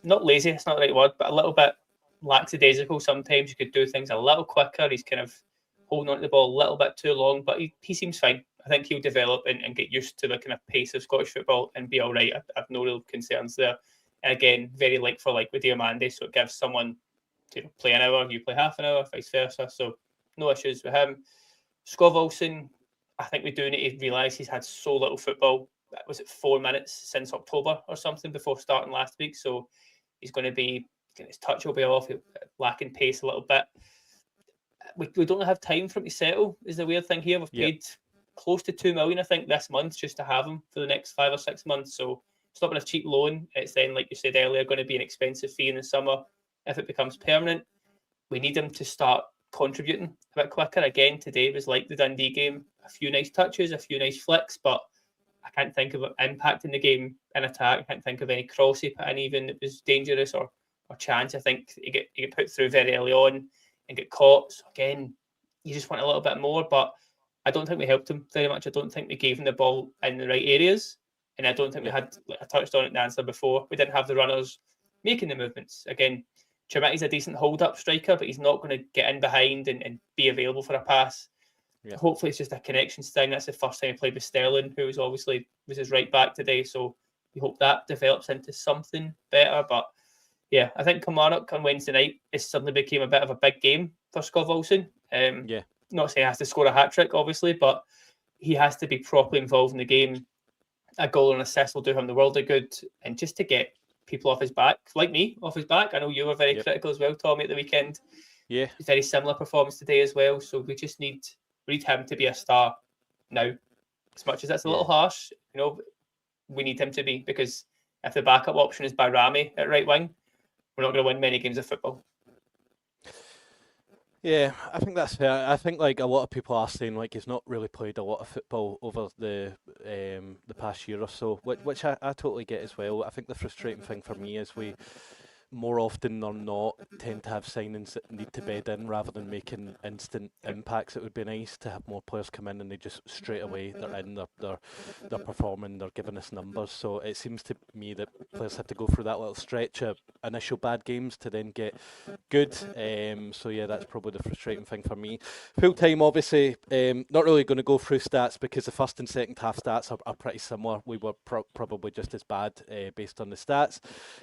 not lazy, it's not the right word, but a little bit lackadaisical. Sometimes you could do things a little quicker. He's kind of holding on to the ball a little bit too long, but he seems fine. I think he'll develop and get used to the kind of pace of Scottish football and be all right. I've no real concerns there. And again, very like for like with Diomande, so it gives someone to play an hour, you play half an hour, vice versa. So no issues with him. Skov Olsen, I think we do need to realise he's had so little football. Was it 4 minutes since October or something before starting last week? So he's going to be, his touch will be off, lacking pace a little bit. We don't have time for him to settle, is the weird thing here. We've paid close to 2 million, I think, this month just to have him for the next 5 or 6 months. So it's not been a cheap loan. It's then, like you said earlier, going to be an expensive fee in the summer if it becomes permanent. We need him to start contributing a bit quicker. Again, today was like the Dundee game. A few nice touches, a few nice flicks, but I can't think of impacting the game in attack. I can't think of any cross he put in even that was dangerous or chance. I think he get put through very early on and get caught. So again, you just want a little bit more, but I don't think we helped him very much. I don't think we gave him the ball in the right areas. And I don't think we had, like I touched on it in the answer before, we didn't have the runners making the movements. Again, Chimiti's a decent hold-up striker, but he's not going to get in behind and be available for a pass. Yeah. Hopefully it's just a connections thing. That's the first time he played with Sterling, who was his right back today. So we hope that develops into something better. But yeah, I think Kilmarnock on Wednesday night, it suddenly became a bit of a big game for Skov Olsen. Not saying he has to score a hat-trick, obviously, but he has to be properly involved in the game. A goal and assist will do him the world of good. And just to get people off his back, like me, off his back. I know you were very critical as well, Tommy, at the weekend. Yeah. Very similar performance today as well. So we just need him to be a star now. As much as that's a little harsh, we need him to be, because if the backup option is Bayrami at right wing, we're not going to win many games of football. Yeah, I think that's fair. I think like a lot of people are saying like he's not really played a lot of football over the past year or so, which I totally get as well. I think the frustrating thing for me is we more often than not tend to have signings that need to bed in rather than making instant impacts. It would be nice to have more players come in and they just straight away they're in, they're performing, they're giving us numbers. So it seems to me that players have to go through that little stretch of initial bad games to then get good. So yeah, that's probably the frustrating thing for me. Full time, obviously, not really going to go through stats because the first and second half stats are pretty similar. We were probably just as bad based on the stats.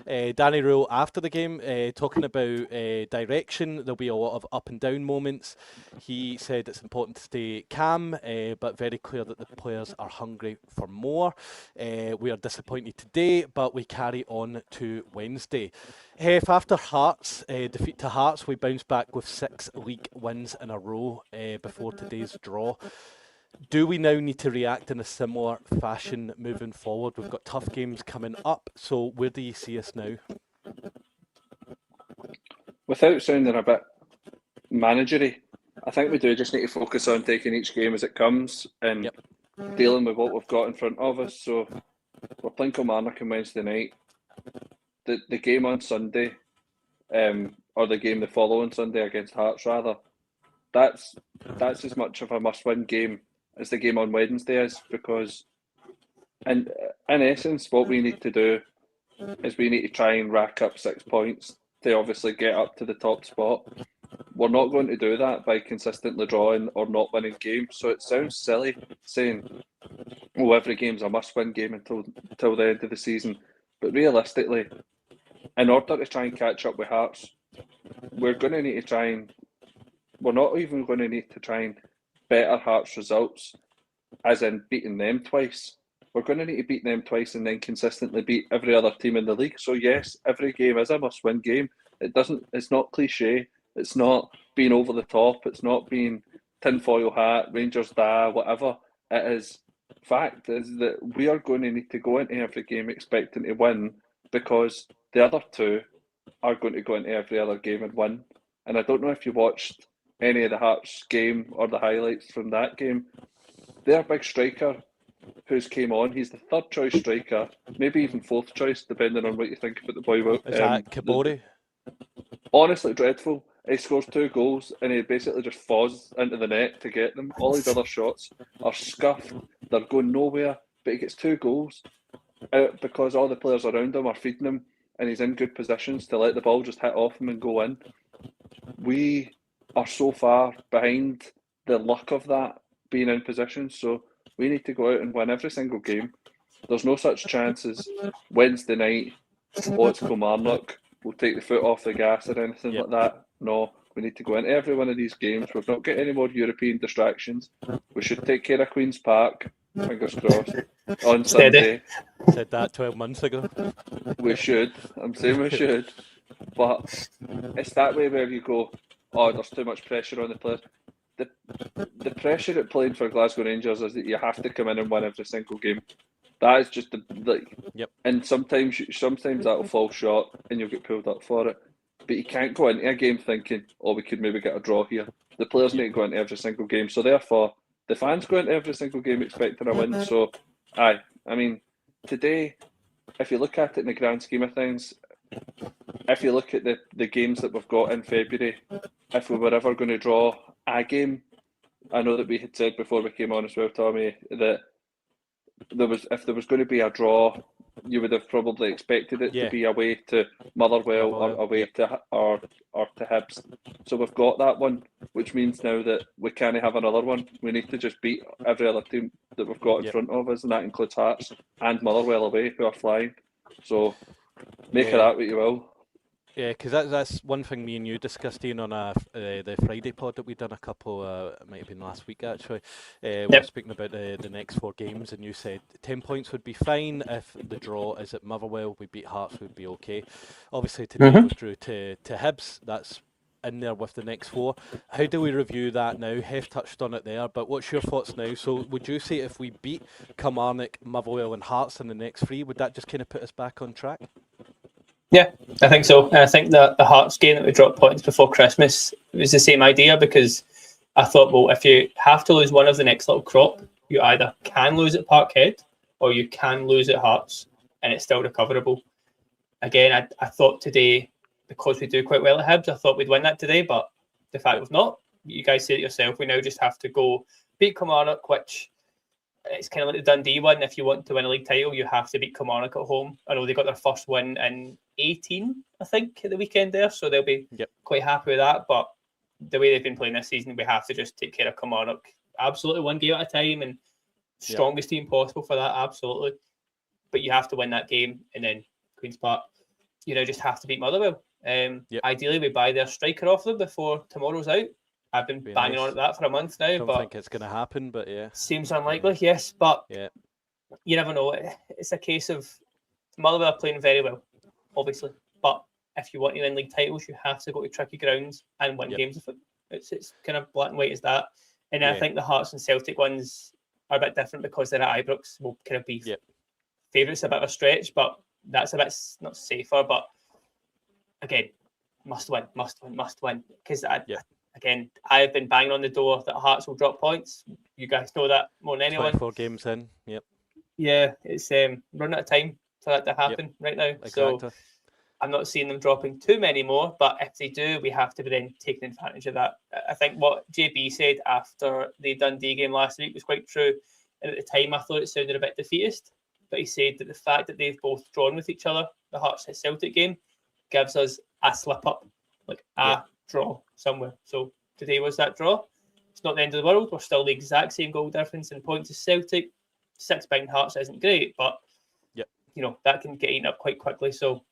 Danny Rohl after the game, talking about direction, there'll be a lot of up and down moments. He said it's important to stay calm, but very clear that the players are hungry for more. We are disappointed today, but we carry on to Wednesday. Hef, after Hearts, defeat to Hearts, we bounced back with 6 league wins in a row before today's draw. Do we now need to react in a similar fashion moving forward? We've got tough games coming up, so where do you see us now? Without sounding a bit managery, I think we do just need to focus on taking each game as it comes and dealing with what we've got in front of us. So we're playing Kilmarnock on Wednesday night. The game on Sunday, or the game the following Sunday against Hearts rather, that's as much of a must-win game as the game on Wednesday is, because in essence what we need to do is we need to try and rack up 6 points to obviously get up to the top spot. We're not going to do that by consistently drawing or not winning games. So it sounds silly saying, oh, every game's a must-win game until the end of the season. But realistically, in order to try and catch up with Hearts, we're going to need to try and... We're not even going to need to try and better Hearts results, as in beating them twice. We're going to need to beat them twice and then consistently beat every other team in the league. So yes, every game is a must-win game. It's not cliche. It's not being over the top. It's not being tinfoil hat, Rangers da, whatever. It is fact is that we are going to need to go into every game expecting to win, because the other two are going to go into every other game and win. And I don't know if you watched any of the Hearts game or the highlights from that game. Their big striker who's came on, he's the third choice striker, maybe even fourth choice, depending on what you think about the boy. Is that Kabore? Honestly, dreadful. He scores 2 goals and he basically just falls into the net to get them. All his other shots are scuffed, they're going nowhere, but he gets 2 goals out because all the players around him are feeding him and he's in good positions to let the ball just hit off him and go in. We are so far behind the luck of that being in position, so we need to go out and win every single game. There's no such chance as Wednesday night, oh, it's Kilmarnock, we'll take the foot off the gas or anything like that. No, we need to go into every one of these games. We've not got any more European distractions. We should take care of Queen's Park, fingers crossed, on Sunday. Said that 12 months ago. We should. I'm saying we should. But it's that way where you go, oh, there's too much pressure on the players. The pressure at playing for Glasgow Rangers is that you have to come in and win every single game. That is just and sometimes that'll fall short and you'll get pulled up for it. But you can't go into a game thinking, oh, we could maybe get a draw here. The players need to go into every single game. So therefore, the fans go into every single game expecting a win. So, I mean, today, if you look at it in the grand scheme of things, if you look at the games that we've got in February, if we were ever going to draw a game, I know that we had said before we came on as well, Tommy, that if there was going to be a draw, you would have probably expected it to be away to Motherwell or away to Hibs. So we've got that one, which means now that we can't have another one. We need to just beat every other team that we've got in front of us, and that includes Hearts and Motherwell away, who are flying. So make of that what you will. Yeah, because that's one thing me and you discussed, Ian, on the Friday pod that we done a couple, it might have been last week actually. We were speaking about the next 4 games, and you said 10 points would be fine if the draw is at Motherwell, we beat Hearts, would be okay. Obviously today we drew to Hibs, that's in there with the next 4. How do we review that now? Hef touched on it there, but what's your thoughts now? So would you say if we beat Kilmarnock, Motherwell and Hearts in the next 3, would that just kind of put us back on track? Yeah, I think so. And I think that the Hearts game that we dropped points before Christmas was the same idea, because I thought, well, if you have to lose one of the next little crop, you either can lose at Parkhead or you can lose at Hearts, and it's still recoverable. Again, I thought today, because we do quite well at Hibs, I thought we'd win that today, but the fact we've not, you guys say it yourself, we now just have to go beat Kilmarnock, which it's kind of like the Dundee one. If you want to win a league title, you have to beat Kilmarnock at home. I know they got their first win in 18, I think, at the weekend there, so they'll be quite happy with that. But the way they've been playing this season, we have to just take care of Kilmarnock absolutely one game at a time, and strongest team possible for that, absolutely. But you have to win that game, and then Queen's Park, you know, just have to beat Motherwell. Ideally, we buy their striker off them before tomorrow's out. I've been banging on at that for a month now. Don't think it's going to happen, but seems unlikely, yes. But you never know. It's a case of Motherwell are playing very well, obviously. But if you want to win league titles, you have to go to tricky grounds and win games of it. It's kind of black and white as that. And I think the Hearts and Celtic ones are a bit different because they're at Ibrox. Will kind of be favourites, a bit of a stretch, but that's a bit not safer. But again, must win. Because again, I've been banging on the door that Hearts will drop points. You guys know that more than anyone. 24 games in, Yeah, it's running out of time for that to happen right now. Exactly. So I'm not seeing them dropping too many more, but if they do, we have to be then taking advantage of that. I think what JB said after the Dundee game last week was quite true. And at the time, I thought it sounded a bit defeatist, but he said that the fact that they've both drawn with each other, the Hearts Celtic game, gives us a slip up, like a draw somewhere. So today was that draw. It's not the end of the world. We're still the exact same goal difference in points as Celtic. 6 behind Hearts isn't great, but you know that can get eaten up quite quickly. So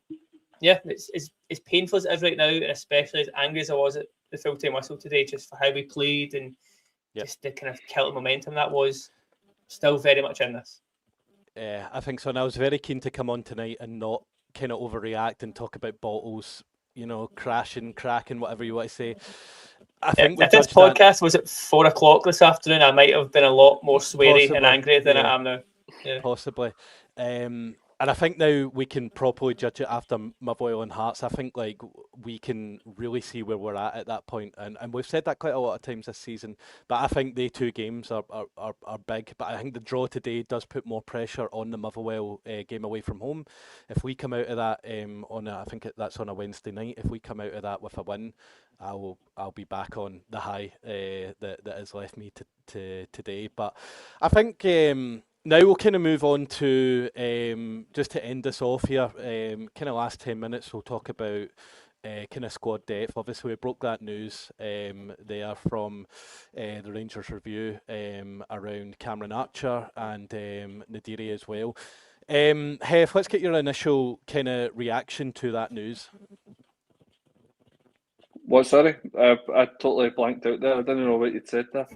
it's painful as it is right now, and especially as angry as I was at the full-time whistle today, just for how we played and just the kind of killer momentum that was. Still very much in this. Yeah, I think so. And I was very keen to come on tonight and not kind of overreact and talk about bottles, you know, crashing, cracking, whatever you want to say. I think if this podcast was at 4 o'clock this afternoon, I might have been a lot more sweary and angry than I am now. Possibly. And I think now we can properly judge it after Motherwell and Hearts. I think like we can really see where we're at that point, and we've said that quite a lot of times this season. But I think they two games are big. But I think the draw today does put more pressure on the Motherwell game away from home. If we come out of that I think that's on a Wednesday night. If we come out of that with a win, I'll be back on the high that has left me to today. But I think. Now we'll kind of move on to, just to end this off here, kind of last 10 minutes, we'll talk about kind of squad depth. Obviously, we broke that news there from the Rangers review around Cameron Archer and Nadiri as well. Hef, let's get your initial kind of reaction to that news. What, sorry? I totally blanked out there. I didn't know what you'd said there.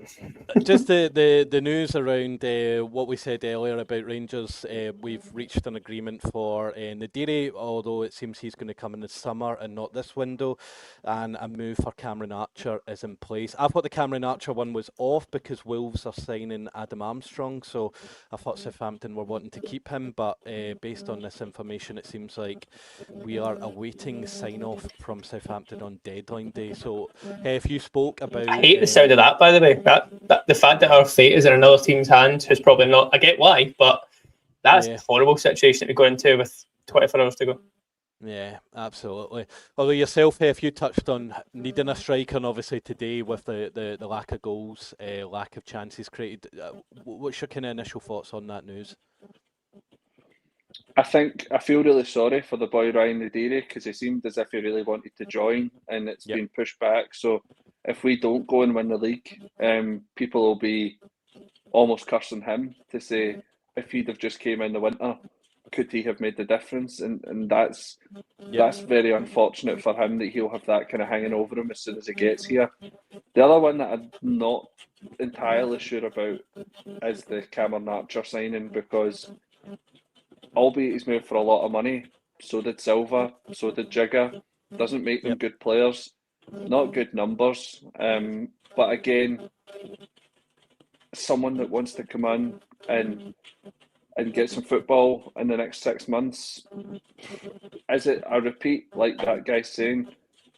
Just the news around what we said earlier about Rangers. We've reached an agreement for Nadiri, although it seems he's going to come in the summer and not this window, and a move for Cameron Archer is in place. I thought the Cameron Archer one was off because Wolves are signing Adam Armstrong, so I thought Southampton were wanting to keep him, but based on this information, it seems like we are awaiting sign-off from Southampton on deadline day. So if you spoke about... I hate the sound of that, by the way. That the fact that our fate is in another team's hands is probably not... I get why, but that's a horrible situation that we go into with 24 hours to go. Yeah, absolutely. Although yourself, if you touched on needing a striker, and obviously today with the lack of goals, lack of chances created, what's your kind of initial thoughts on that news? I feel really sorry for the boy Ryan Nadiri because he seemed as if he really wanted to join and it's been pushed back. So if we don't go and win the league, people will be almost cursing him to say if he'd have just came in the winter, could he have made the difference? And that's very unfortunate for him that he'll have that kind of hanging over him as soon as he gets here. The other one that I'm not entirely sure about is the Cameron Archer signing because albeit he's moved for a lot of money, so did Silva, so did Jigger. Doesn't make them good players, not good numbers. But again, someone that wants to come in and get some football in the next 6 months. Is it a repeat, like that guy's saying?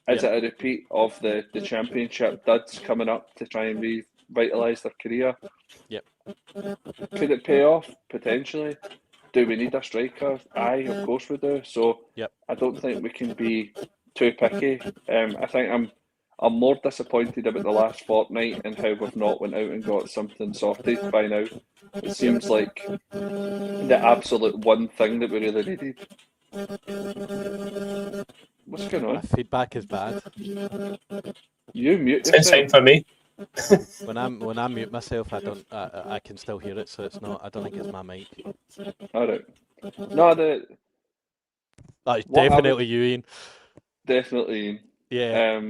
Is it a repeat of the Championship duds coming up to try and revitalise their career? Yep. Could it pay off? Potentially. Do we need a striker? Aye, of course we do. So I don't think we can be too picky. I think I'm more disappointed about the last fortnight and how we've not went out and got something sorted by now. It seems like the absolute one thing that we really needed. What's going on? My feedback is bad. You mute yourself. It's fine for me. When I mute myself, I can still hear it, so it's not. I don't think it's my mic. All right. No, it's definitely you, Ian. Definitely Ian. Yeah.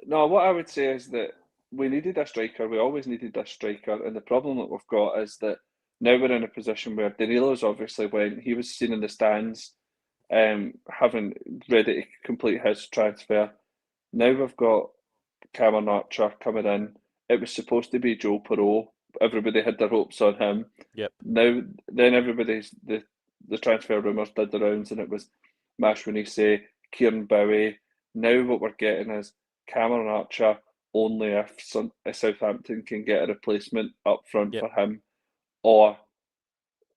No, what I would say is that we needed a striker. We always needed a striker, and the problem that we've got is that now we're in a position where Danilo's obviously went. He was seen in the stands, having ready to complete his transfer. Now we've got Cameron Archer coming in. It was supposed to be Joe Perreault. Everybody had their hopes on him. Yep. Now, then everybody's the transfer rumours did the rounds, and it was Mashwinese, Kieran Bowie. Now what we're getting is Cameron Archer only if Southampton can get a replacement up front for him, or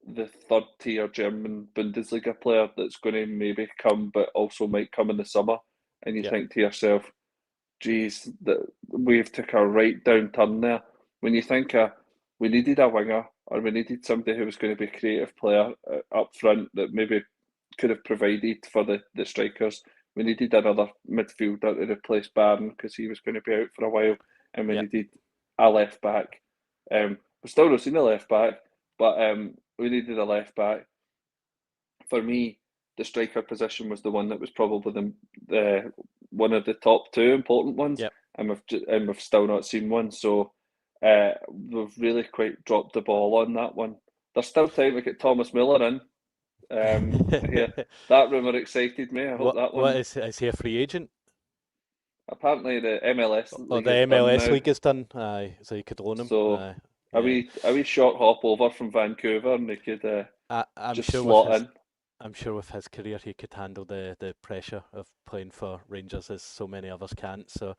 the third tier German Bundesliga player that's going to maybe come, but also might come in the summer. And you think to yourself, geez, that we've took a right down turn there. When you think we needed a winger, or we needed somebody who was going to be a creative player up front that maybe could have provided for the strikers. We needed another midfielder to replace Barron because he was going to be out for a while, and we needed a left back. We've still not seen a left back, but we needed a left back. For me, the striker position was the one that was probably the one of the top two important ones, and we've still not seen one. So we've really quite dropped the ball on that one. There's still time to get Thomas Miller in. That rumour excited me. I hope that one. What is he a free agent? Apparently the MLS league the MLS league is done. Aye, so you could loan him. So a wee short hop over from Vancouver, and they could I'm just sure slot in. I'm sure with his career he could handle the pressure of playing for Rangers as so many others can't. So,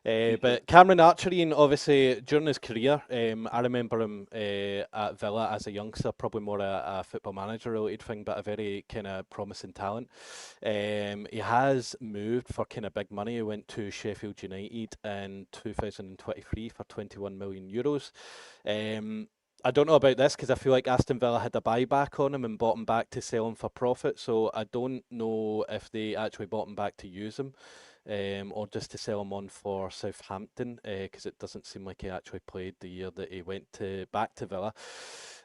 but Cameron Archer, Ian, obviously during his career, I remember him at Villa as a youngster, probably more a football manager related thing, but a very kind of promising talent. He has moved for kind of big money. He went to Sheffield United in 2023 for 21 million euros. I don't know about this because I feel like Aston Villa had a buyback on him and bought him back to sell him for profit. So I don't know if they actually bought him back to use him, or just to sell him on for Southampton, because it doesn't seem like he actually played the year that he went back to Villa.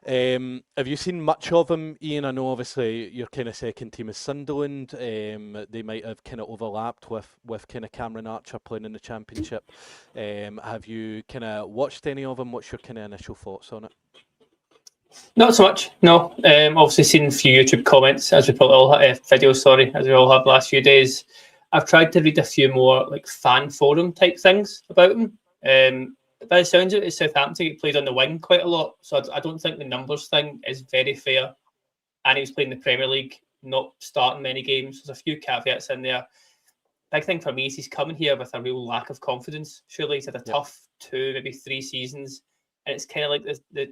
Have you seen much of him, Ian? I know obviously your kind of second team is Sunderland. They might have kind of overlapped with kind of Cameron Archer playing in the Championship. Have you kind of watched any of them? What's your kind of initial thoughts on it? Not so much, no. Obviously seen a few YouTube comments, as we probably all have, videos, sorry, as we all have the last few days. I've tried to read a few more like fan forum type things about him. By the sounds of it, Southampton, he played on the wing quite a lot, so I don't think the numbers thing is very fair. And he was playing the Premier League, not starting many games. There's a few caveats in there. Big thing for me is he's coming here with a real lack of confidence. Surely he's had a tough 2, maybe 3 seasons, and it's kind of like the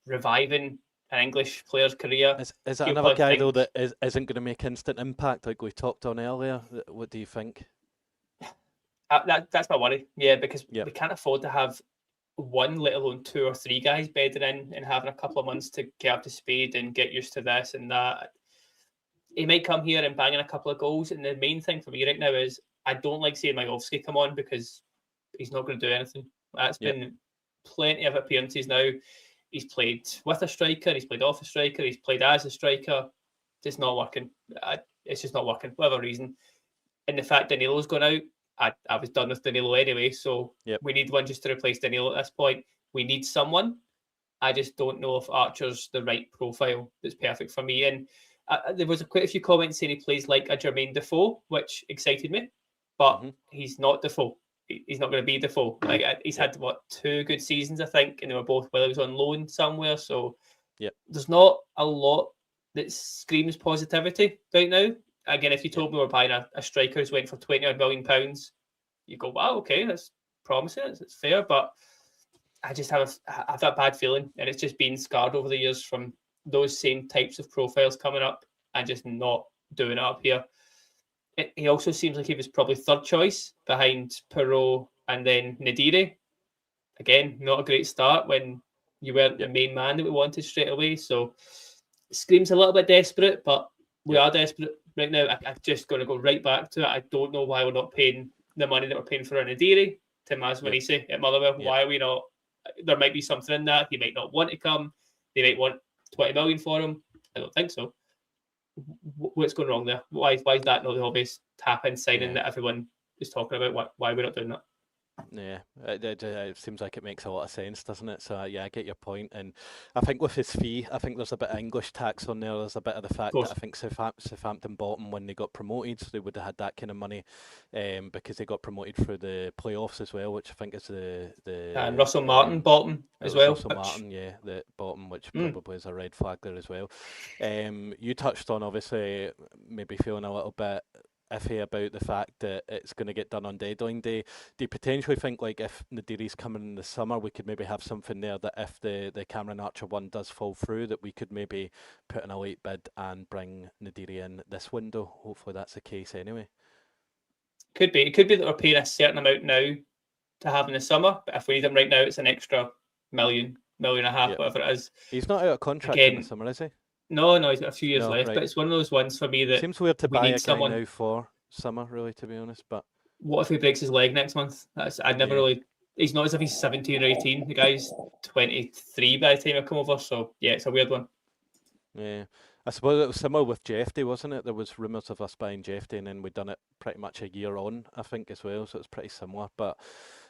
reviving an English player's career. Is it another guy though that isn't going to make instant impact like we talked on earlier? What do you think? That's my worry. Yeah, because we can't afford to have one, let alone 2 or 3 guys bedding in and having a couple of months to get up to speed and get used to this and that. He might come here and bang in a couple of goals, and the main thing for me right now is I don't like seeing Majowski come on because he's not going to do anything. That's been plenty of appearances now. He's played with a striker, he's played off a striker, he's played as a striker. It's not working. It's just not working for whatever reason. And the fact Danilo's gone out, I was done with Danilo anyway, so we need one just to replace Danilo at this point. We need someone. I just don't know if Archer's the right profile that's perfect for me. And there was quite a few comments saying he plays like a Jermaine Defoe, which excited me, but he's not Defoe. He's not going to be Defoe. Like he's had 2 good seasons, I think, and they were both while he was on loan somewhere. So there's not a lot that screams positivity right now. Again, if you told me we're buying a striker who's went for £20 million, you go, wow, okay, that's promising, it's fair, but I just have that bad feeling, and it's just been scarred over the years from those same types of profiles coming up and just not doing it up here. He also seems like he was probably third choice behind Perot and then Nadiri. Again, not a great start when you weren't the main man that we wanted straight away. So it screams a little bit desperate, but we are desperate right now. I'm just going to go right back to it. I don't know why we're not paying the money that we're paying for Nadiri to Mazmanisi at Motherwell. Why are we not? There might be something in that. He might not want to come. They might want 20 million for him. I don't think so. What's going wrong there? Why is that not the obvious tap-in signing that everyone is talking about? Why are we not doing that? Yeah, it seems like it makes a lot of sense, doesn't it? So I get your point, and I think with his fee, I think there's a bit of English tax on there. There's a bit of the fact that I think Southampton bought him when they got promoted, so they would have had that kind of money, because they got promoted through the playoffs as well, which I think is the and Russell Martin bought him as well. Russell Martin, that bought him, which probably is a red flag there as well. You touched on obviously maybe feeling a little bit iffy about the fact that it's going to get done on deadline day. Do you potentially think, like, if Nadiri's coming in the summer, we could maybe have something there that if the Cameron Archer one does fall through, that we could maybe put in a late bid and bring Nadiri in this window? Hopefully that's the case anyway. Could be. It could be that we're paying a certain amount now to have in the summer, but if we need him right now, it's an extra million and a half, whatever it is. He's not out of contract in the summer, is he? No, he's got a few years left, but it's one of those ones for me that seems weird to buy a guy now for summer, really, to be honest. But what if he breaks his leg next month? I'd never really. He's not as if he's 17 or 18. The guy's 23 by the time I come over. So yeah, it's a weird one. Yeah, I suppose it was similar with Jeffy, wasn't it? There was rumours of us buying Jeffy, and then we'd done it pretty much a year on, I think, as well. So it's pretty similar. But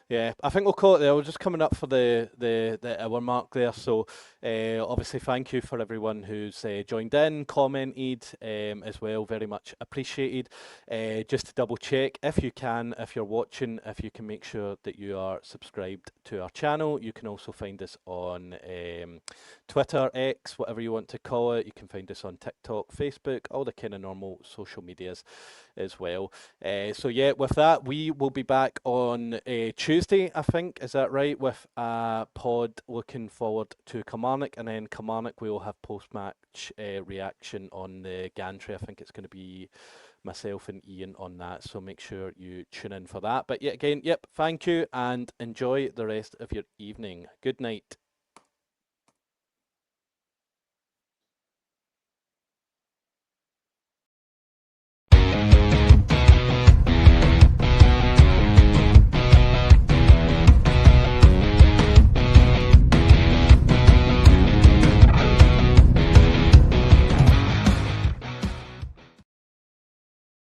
Yeah, I think we'll call it there. We're just coming up for the hour mark there. So obviously thank you for everyone who's joined in, commented as well. Very much appreciated. Just to double check, if you can, if you're watching, if you can make sure that you are subscribed to our channel. You can also find us on Twitter, X, whatever you want to call it. You can find us on TikTok, Facebook, all the kind of normal social medias as well. So yeah, with that, we will be back on Tuesday, I think. Is that right? With a pod looking forward to Kilmarnock, and then Kilmarnock we will have post-match reaction on the gantry. I think it's going to be myself and Iain on that, so make sure you tune in for that. But yet again, yep, thank you and enjoy the rest of your evening. Good night.